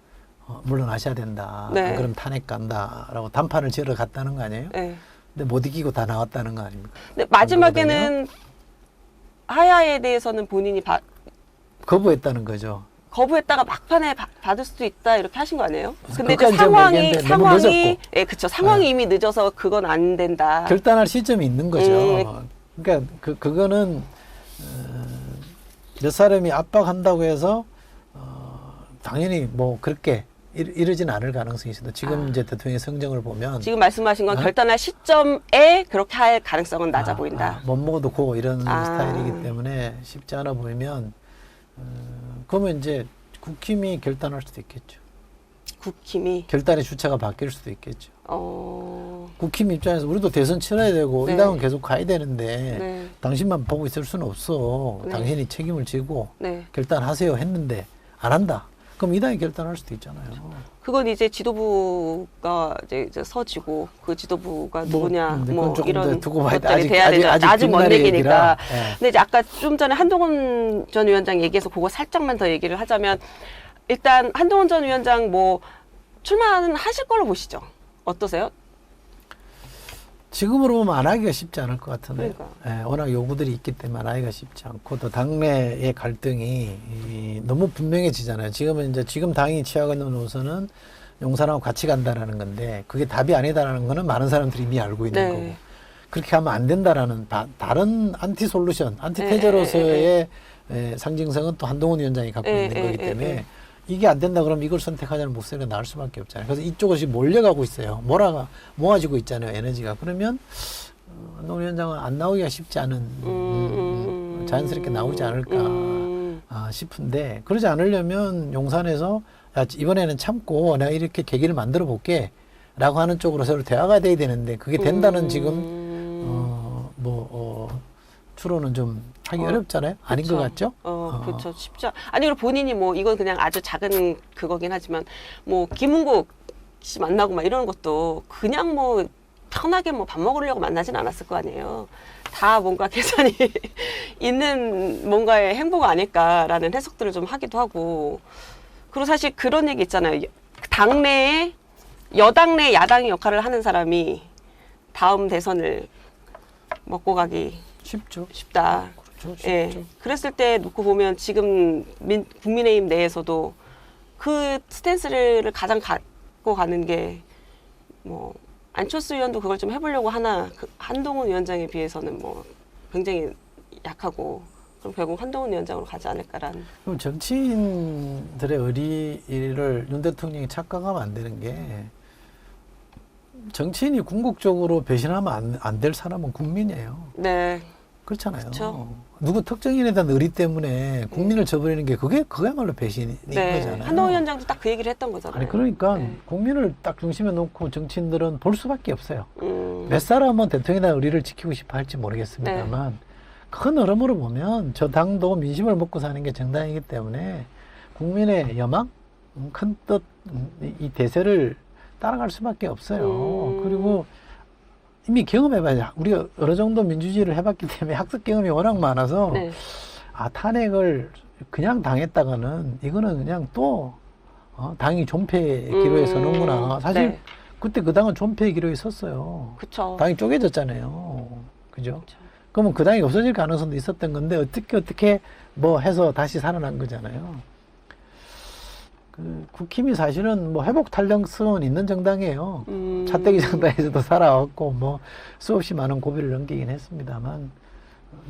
물러나셔야 된다.
네.
안 그럼 탄핵 간다라고 단판을 지으러 갔다는 거 아니에요?
네.
근데 못 이기고 다 나왔다는 거 아닙니까?
근데 마지막에는 하야에 대해서는 본인이
거부했다는 거죠.
거부했다가 막판에 받을 수도 있다 이렇게 하신 거 아니에요? 근데 이제
모르겠는데 너무 늦었고.
예, 그쵸. 상황이 이미 늦어서 그건 안 된다.
결단할 시점이 있는 거죠. 그러니까 그거는 몇 사람이 압박한다고 해서 당연히 뭐 그렇게 이러진 않을 가능성이 있습니다. 지금 이제 대통령의 성정을 보면
지금 말씀하신 건 결단할 시점에 그렇게 할 가능성은 낮아 보인다.
못 먹어도 고 이런 스타일이기 때문에 쉽지 않아 보이면 그러면 이제 국힘이 결단할 수도 있겠죠.
국힘이
결단의 주체가 바뀔 수도 있겠죠. 국힘 입장에서 우리도 대선 치러야 되고
네.
이 당은 계속 가야 되는데
네.
당신만 보고 있을 수는 없어.
네.
당신이 책임을 지고
네.
결단하세요 했는데 안 한다. 그럼 이 당이 결단할 수도 있잖아요.
그건 이제 지도부가 이제 서지고 그 지도부가 누구냐 뭐
이런 두고 봐야
것들이 돼야 되죠. 아직 먼 얘기니까.
네.
근데 이제 아까 좀 전에 한동훈 전 위원장 얘기해서 그거 살짝만 더 얘기를 하자면 일단 한동훈 전 위원장 뭐 출마는 하실 걸로 보시죠. 어떠세요?
지금으로 보면 안 하기가 쉽지 않을 것 같은데요.
그러니까.
예, 워낙 요구들이 있기 때문에 안 하기가 쉽지 않고 또 당내의 갈등이 너무 분명해지잖아요. 지금 당이 취하고 있는 노선은 용산하고 같이 간다라는 건데 그게 답이 아니다라는 거는 많은 사람들이 이미 알고 있는
네.
거고 그렇게 하면 안 된다라는 다른 안티 솔루션, 안티테저로서의 상징성은 또 한동훈 위원장이 갖고 있는 거기 때문에 이게 안 된다 그러면 이걸 선택하자는 목소리가 나올 수밖에 없잖아요. 그래서 이쪽으로 몰려가고 있어요. 모아지고 있잖아요. 에너지가. 그러면 한동훈 위원장은 안 나오기가 쉽지 않은 자연스럽게 나오지 않을까 싶은데 그러지 않으려면 용산에서 야, 이번에는 참고 내가 이렇게 계기를 만들어 볼게 라고 하는 쪽으로 서로 대화가 돼야 되는데 그게 된다는 지금 추론은 좀 하기 어렵잖아요.
그쵸.
아닌 것 같죠?
그렇죠. 쉽지 아니 그리고 본인이 뭐 이건 그냥 아주 작은 그거긴 하지만 뭐 김은국 씨 만나고 막 이러는 것도 그냥 뭐 편하게 뭐 밥 먹으려고 만나진 않았을 거 아니에요. 다 뭔가 계산이 있는 뭔가의 행보가 아닐까라는 해석들을 좀 하기도 하고 그리고 사실 그런 얘기 있잖아요. 당내에 여당 내 야당의 역할을 하는 사람이 다음 대선을 먹고 가기 쉽다.
그렇죠.
예. 그랬을 때 놓고 보면 지금 국민의힘 내에서도 그 스탠스를 가장 갖고 가는 게 뭐 안철수 의원도 그걸 좀 해보려고 하나 한동훈 위원장에 비해서는 뭐 굉장히 약하고 그럼 결국 한동훈 위원장으로 가지 않을까라는.
그럼 정치인들의 의리를 윤 대통령이 착각하면 안 되는 게 정치인이 궁극적으로 배신하면 안 될 사람은 국민이에요.
네.
그렇잖아요.
그쵸.
누구 특정인에 대한 의리 때문에 국민을 저버리는 게 그야말로 배신인 거잖아요.
한동훈 위원장도 딱 그 얘기를 했던 거잖아요.
아니 그러니까
네.
국민을 딱 중심에 놓고 정치인들은 볼 수밖에 없어요. 몇 사람은 대통령에 대한 의리를 지키고 싶어 할지 모르겠습니다만 큰 흐름으로 보면 저 당도 민심을 먹고 사는 게 정당이기 때문에 국민의 여망, 큰 뜻, 이 대세를 따라갈 수밖에 없어요. 그리고 이미 경험해봐야 우리가 어느 정도 민주주의를 해봤기 때문에 학습 경험이 워낙 많아서 탄핵을 그냥 당했다가는 이거는 그냥 또 당이 존폐 기로에 서는구나. 사실 그때 그 당은 존폐 기로에 섰어요.
그쵸.
당이 쪼개졌잖아요. 그죠? 그러면 그 당이 없어질 가능성도 있었던 건데 어떻게 뭐 해서 다시 살아난 거잖아요. 국힘이 사실은 뭐 회복 탄력성은 있는 정당이에요. 차떼기 정당에서도 살아왔고 뭐 수없이 많은 고비를 넘기긴 했습니다만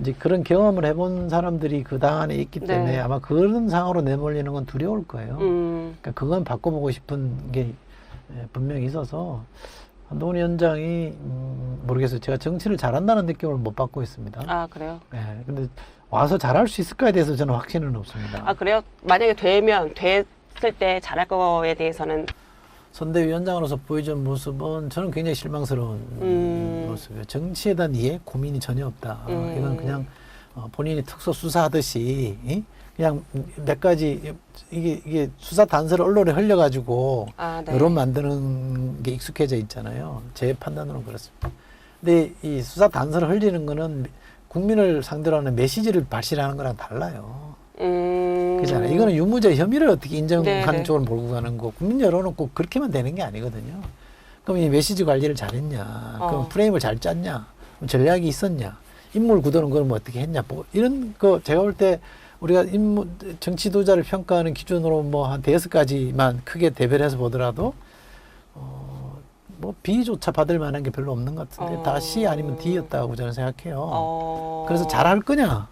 이제 그런 경험을 해본 사람들이 그 당 안에 있기 때문에
네.
아마 그런 상황으로 내몰리는 건 두려울 거예요. 그러니까 그건 바꿔보고 싶은 게 분명히 있어서 한동훈 위원장이 모르겠어요. 제가 정치를 잘한다는 느낌을 못 받고 있습니다.
아, 그래요?
네, 근데 와서 잘할 수 있을까에 대해서 저는 확신은 없습니다.
아, 그래요? 만약에 됐을 때 잘할 거에 대해서는
선대위원장으로서 보여준 모습은 저는 굉장히 실망스러운 모습이에요. 정치에 대한 이해, 고민이 전혀 없다. 이건 그냥 본인이 특수 수사하듯이 그냥 몇 가지 이게 수사 단서를 언론에 흘려가지고
아, 네.
여론 만드는 게 익숙해져 있잖아요. 제 판단으로는 그렇습니다. 근데 이 수사 단서를 흘리는 거는 국민을 상대로 하는 메시지를 발신하는 거랑 달라요. 그잖아요. 이거는 유무죄 혐의를 어떻게 인정하는
네네.
쪽으로 몰고 가는 거. 국민 여론은 꼭 그렇게만 되는 게 아니거든요. 그럼 이 메시지 관리를 잘했냐? 그럼 프레임을 잘 짰냐? 그럼 전략이 있었냐? 인물 구도는 그럼 어떻게 했냐? 뭐 이런 거 제가 볼 때 우리가 정치 도자를 평가하는 기준으로 뭐 한 5가지만 크게 대별해서 보더라도 뭐 B조차 받을 만한 게 별로 없는 것 같은데 다 C 아니면 D였다고 저는 생각해요. 그래서 잘할 거냐?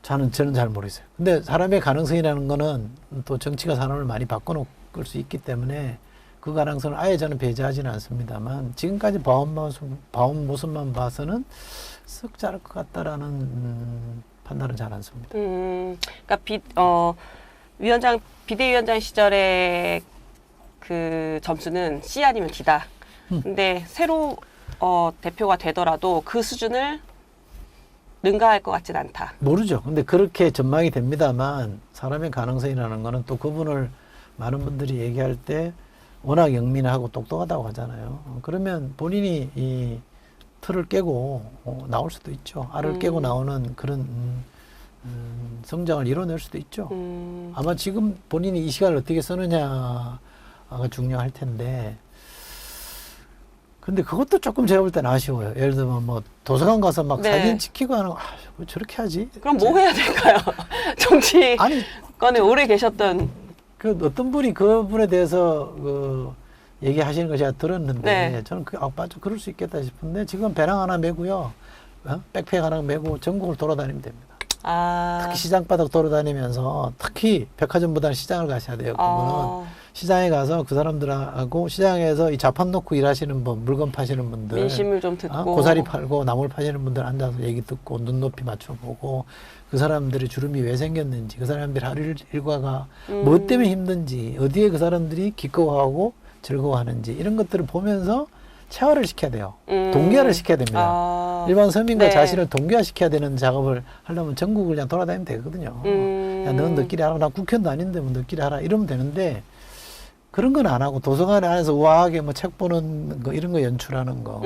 저는 잘 모르겠어요. 근데 사람의 가능성이라는 거는 또 정치가 사람을 많이 바꿔놓을 수 있기 때문에 그 가능성을 아예 저는 배제하지는 않습니다만 지금까지 봐온 모습만 봐서는 썩 잘할 것 같다라는 판단은 잘 안 씁니다.
그러니까 비대위원장 시절에 그 점수는 C 아니면 D다. 근데 새로 대표가 되더라도 그 수준을 능가할 것 같진 않다.
모르죠. 근데 그렇게 전망이 됩니다만 사람의 가능성이라는 거는 또 그분을 많은 분들이 얘기할 때 워낙 영민하고 똑똑하다고 하잖아요. 그러면 본인이 이 틀을 깨고 나올 수도 있죠. 알을 깨고 나오는 그런 성장을 이뤄낼 수도 있죠. 아마 지금 본인이 이 시간을 어떻게 쓰느냐가 중요할 텐데 근데 그것도 조금 제가 볼 때는 아쉬워요. 예를 들면 뭐 도서관 가서 막
네.
사진 찍히고 하는 거, 왜 저렇게 하지?
그럼 뭐 해야 될까요? 정치권에
아니
오래 계셨던
그 어떤 분이 그분에 대해서 얘기하시는 거 제가 들었는데
네.
저는 맞아 그럴 수 있겠다 싶은데 지금 배낭 하나 메고요, 백팩 하나 메고 전국을 돌아다니면 됩니다. 특히 시장바닥 돌아다니면서 특히 백화점보다는 시장을 가셔야 돼요. 그분은 시장에 가서 그 사람들하고 시장에서 이 자판 놓고 일하시는 분, 물건 파시는 분들,
민심을 좀 듣고
고사리 팔고 나물 파시는 분들 앉아서 얘기 듣고 눈높이 맞춰보고 그 사람들의 주름이 왜 생겼는지, 그 사람들의 하루 일과가 뭐 때문에 힘든지, 어디에 그 사람들이 기꺼워하고 즐거워하는지 이런 것들을 보면서 체화를 시켜야 돼요. 동기화를 시켜야 됩니다. 일반 서민과
네.
자신을 동기화시켜야 되는 작업을 하려면 전국을 그냥 돌아다니면 되거든요. 야, 넌 너끼리 하라. 나 국회의원도 아닌데 뭐 너끼리 하라. 이러면 되는데 그런 건 안 하고 도서관에 안에서 우아하게 뭐 책 보는 거 이런 거 연출하는 거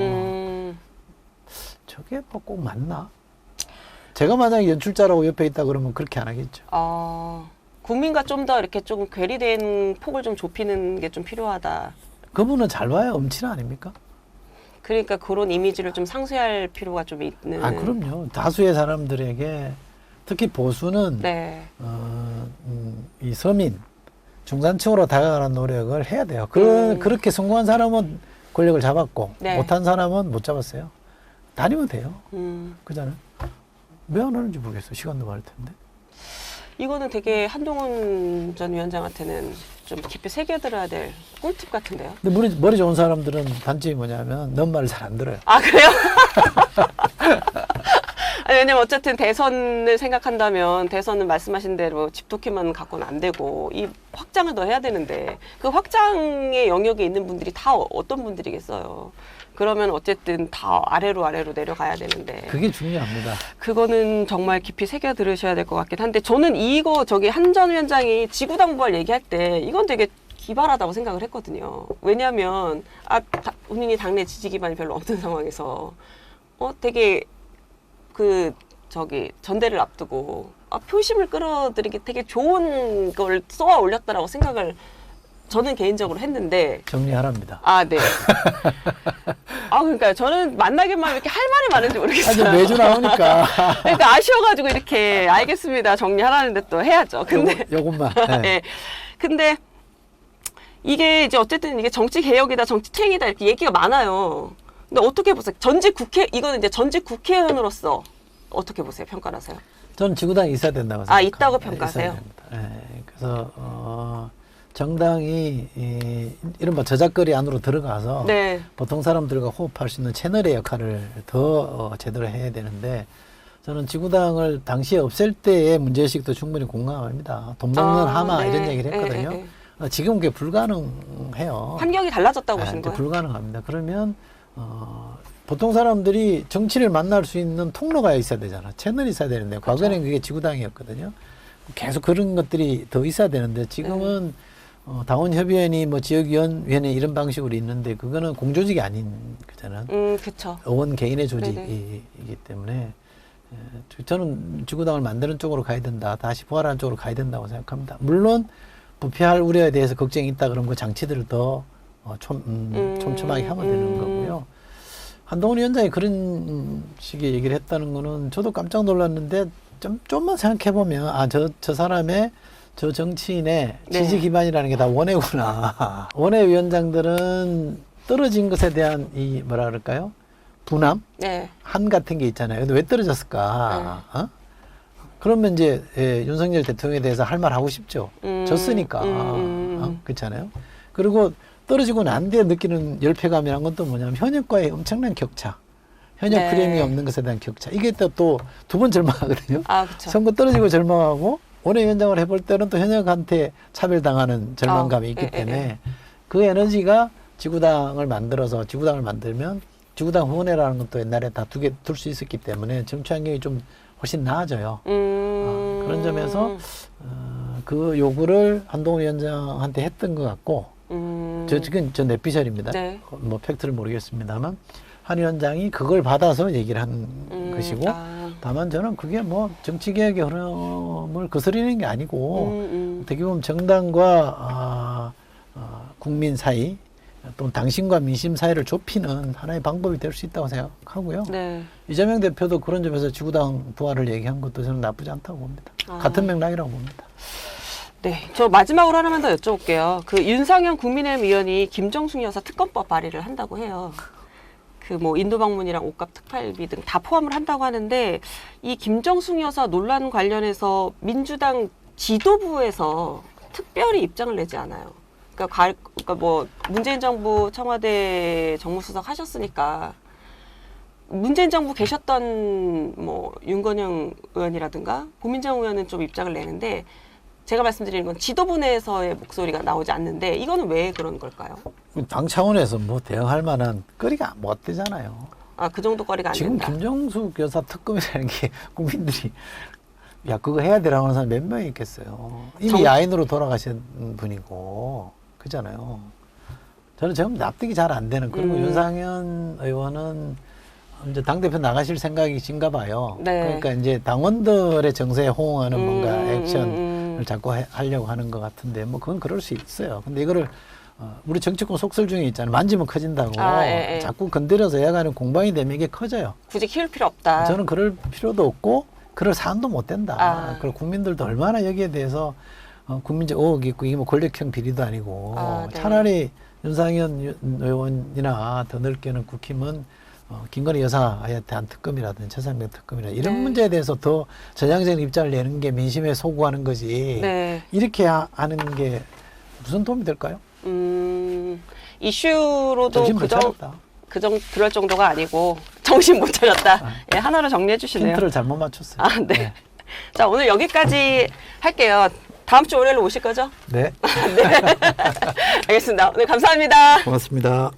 저게 뭐 꼭 맞나? 제가 만약에 연출자라고 옆에 있다 그러면 그렇게 안 하겠죠.
국민과 좀 더 이렇게 좀 괴리된 폭을 좀 좁히는 게 좀 필요하다.
그분은 잘 봐야 엄친아 아닙니까?
그러니까 그런 이미지를 좀 상쇄할 필요가 좀 있는.
그럼요. 다수의 사람들에게 특히 보수는
네.
이 서민 중산층으로 다가가는 노력을 해야 돼요. 그렇게 성공한 사람은 권력을 잡았고
네.
못한 사람은 못 잡았어요. 다니면 돼요. 그잖아요. 왜 안 하는지 모르겠어요. 시간도 많을 텐데.
이거는 되게 한동훈 전 위원장한테는 좀 깊이 새겨들어야 될 꿀팁 같은데요.
근데 머리 좋은 사람들은 단점이 뭐냐면 넌 말을 잘 안 들어요.
아, 그래요? 아니, 왜냐면 어쨌든 대선을 생각한다면 대선은 말씀하신 대로 집토끼만 갖고는 안 되고 이 확장을 더 해야 되는데 그 확장의 영역에 있는 분들이 다 어떤 분들이겠어요. 그러면 어쨌든 다 아래로 내려가야 되는데
그게 중요합니다.
그거는 정말 깊이 새겨 들으셔야 될 것 같긴 한데 저는 한 전 위원장이 지구당부할 얘기할 때 이건 되게 기발하다고 생각을 했거든요. 왜냐하면 본인이 당내 지지 기반이 별로 없는 상황에서 되게 전대를 앞두고 표심을 끌어들이기 되게 좋은 걸 쏘아 올렸다라고 생각을 저는 개인적으로 했는데
정리하랍니다.
네. 그러니까 저는 만나기만 이렇게 할 말이 많은지 모르겠어요.
아니 매주 나오니까.
그러니까 아쉬워가지고 이렇게 알겠습니다. 정리하라는데 또 해야죠. 근데
요것만. 네.
네. 근데 이게 이제 어쨌든 이게 정치 개혁이다, 정치탱이다 이렇게 얘기가 많아요. 근데 어떻게 보세요? 이거는 이제 전직 국회의원으로서 어떻게 보세요? 평가를 하세요?
저는 지구당이 있어야 된다고 생각합니다.
있다고 평가하세요?
그래서 정당이 이른바 저작거리 안으로 들어가서
네.
보통 사람들과 호흡할 수 있는 채널의 역할을 더 제대로 해야 되는데 저는 지구당을 당시에 없앨 때의 문제의식도 충분히 공감합니다. 돈 먹는 하마
네.
이런 얘기를 했거든요. 지금 그게 불가능해요.
환경이 달라졌다고 보시는 거예요?
불가능합니다. 그러면 보통 사람들이 정치를 만날 수 있는 통로가 있어야 되잖아. 채널이 있어야 되는데
그렇죠.
과거에는 그게 지구당이었거든요. 계속 그런 것들이 더 있어야 되는데 지금은 당원협의회니 뭐 지역위원회 이런 방식으로 있는데 그거는 공조직이 아닌 거잖아요.
그렇죠.
의원 개인의 조직이기 때문에 저는 지구당을 만드는 쪽으로 가야 된다. 다시 부활하는 쪽으로 가야 된다고 생각합니다. 물론 부패할 우려에 대해서 걱정이 있다 그러면 그 장치들을 더 촘촘하게 하면 되는 거고요. 한동훈 위원장이 그런 식의 얘기를 했다는 거는 저도 깜짝 놀랐는데 좀만 생각해보면 저 사람의 저 정치인의 지지 기반이라는 게 다 원외구나. 원외 위원장들은 떨어진 것에 대한 이 뭐라 그럴까요? 분함?
네.
한 같은 게 있잖아요. 근데 왜 떨어졌을까? 그러면 이제 윤석열 대통령에 대해서 할 말 하고 싶죠. 졌으니까. 그렇잖아요. 그리고 떨어지고 난 뒤에 느끼는 열패감이란 건 또 뭐냐면 현역과의 엄청난 격차. 현역 프레임이 없는 것에 대한 격차. 이게 또 두 번 절망하거든요.
그쵸.
선거 떨어지고 절망하고 원외위원장을 해볼 때는 또 현역한테 차별당하는 절망감이 있기 때문에 그 에너지가 지구당을 만들면 지구당 후원회라는 것도 옛날에 다 둘 수 있었기 때문에 정치 환경이 좀 훨씬 나아져요. 그런 점에서 그 요구를 한동훈 위원장한테 했던 것 같고 지금 저 내피셜입니다.
네.
뭐 팩트를 모르겠습니다만 한 위원장이 그걸 받아서 얘기를 한 것이고 다만 저는 그게 뭐 정치개혁의 흐름을 거스르는 게 아니고 어떻게 보면 정당과 국민 사이 또 당신과 민심 사이를 좁히는 하나의 방법이 될 수 있다고 생각하고요.
네.
이재명 대표도 그런 점에서 지구당 부활을 얘기한 것도 저는 나쁘지 않다고 봅니다. 같은 맥락이라고 봅니다.
네, 저 마지막으로 하나만 더 여쭤볼게요. 그 윤상현 국민의힘 의원이 김정숙 여사 특검법 발의를 한다고 해요. 그 뭐 인도 방문이랑 옷값 특활비 등 다 포함을 한다고 하는데 이 김정숙 여사 논란 관련해서 민주당 지도부에서 특별히 입장을 내지 않아요. 그러니까 뭐 문재인 정부 청와대 정무수석 하셨으니까 문재인 정부 계셨던 뭐 윤건영 의원이라든가 고민정 의원은 좀 입장을 내는데 제가 말씀드리는 건 지도부 내에서의 목소리가 나오지 않는데 이거는 왜 그런 걸까요?
당 차원에서 뭐 대응할 만한 거리가 못 되잖아요.
그 정도 거리가 안
지금
된다.
김정숙 여사 특검이라는 게 국민들이 야 그거 해야 되라고 하는 사람 몇 명이 있겠어요. 이미 야인으로 돌아가신 분이고 그잖아요. 저는 지금 납득이 잘 안 되는 그리고 윤상현 의원은 이제 당대표 나가실 생각이신가 봐요.
네.
그러니까 이제 당원들의 정서에 호응하는 뭔가 액션을 자꾸 하려고 하는 것 같은데 뭐 그건 그럴 수 있어요. 근데 이거를 우리 정치권 속설 중에 있잖아요. 만지면 커진다고. 자꾸 건드려서 야간에 공방이 되면 이게 커져요.
굳이 키울 필요 없다.
저는 그럴 필요도 없고 그럴 사안도 못 된다. 그리고 국민들도 얼마나 여기에 대해서 국민적 의혹이 있고 이게 뭐 권력형 비리도 아니고
네.
차라리 윤상현 의원이나 더 넓게는 국힘은 김건희 여사에 대한 특검이라든지 최상병 특검이라든지 이런 문제에 대해서 더 전향적인 입장을 내는 게 민심에 소구하는 거지. 이렇게 하는 게 무슨 도움이 될까요?
이슈로도
정신
그럴 정도가 아니고 정신 못 차렸다. 예, 하나로 정리해 주시네요.
힌트를 잘못 맞췄어요.
네. 자, 오늘 여기까지 할게요. 다음 주 월요일 오실 거죠?
네.
네. 알겠습니다. 오늘 감사합니다.
고맙습니다.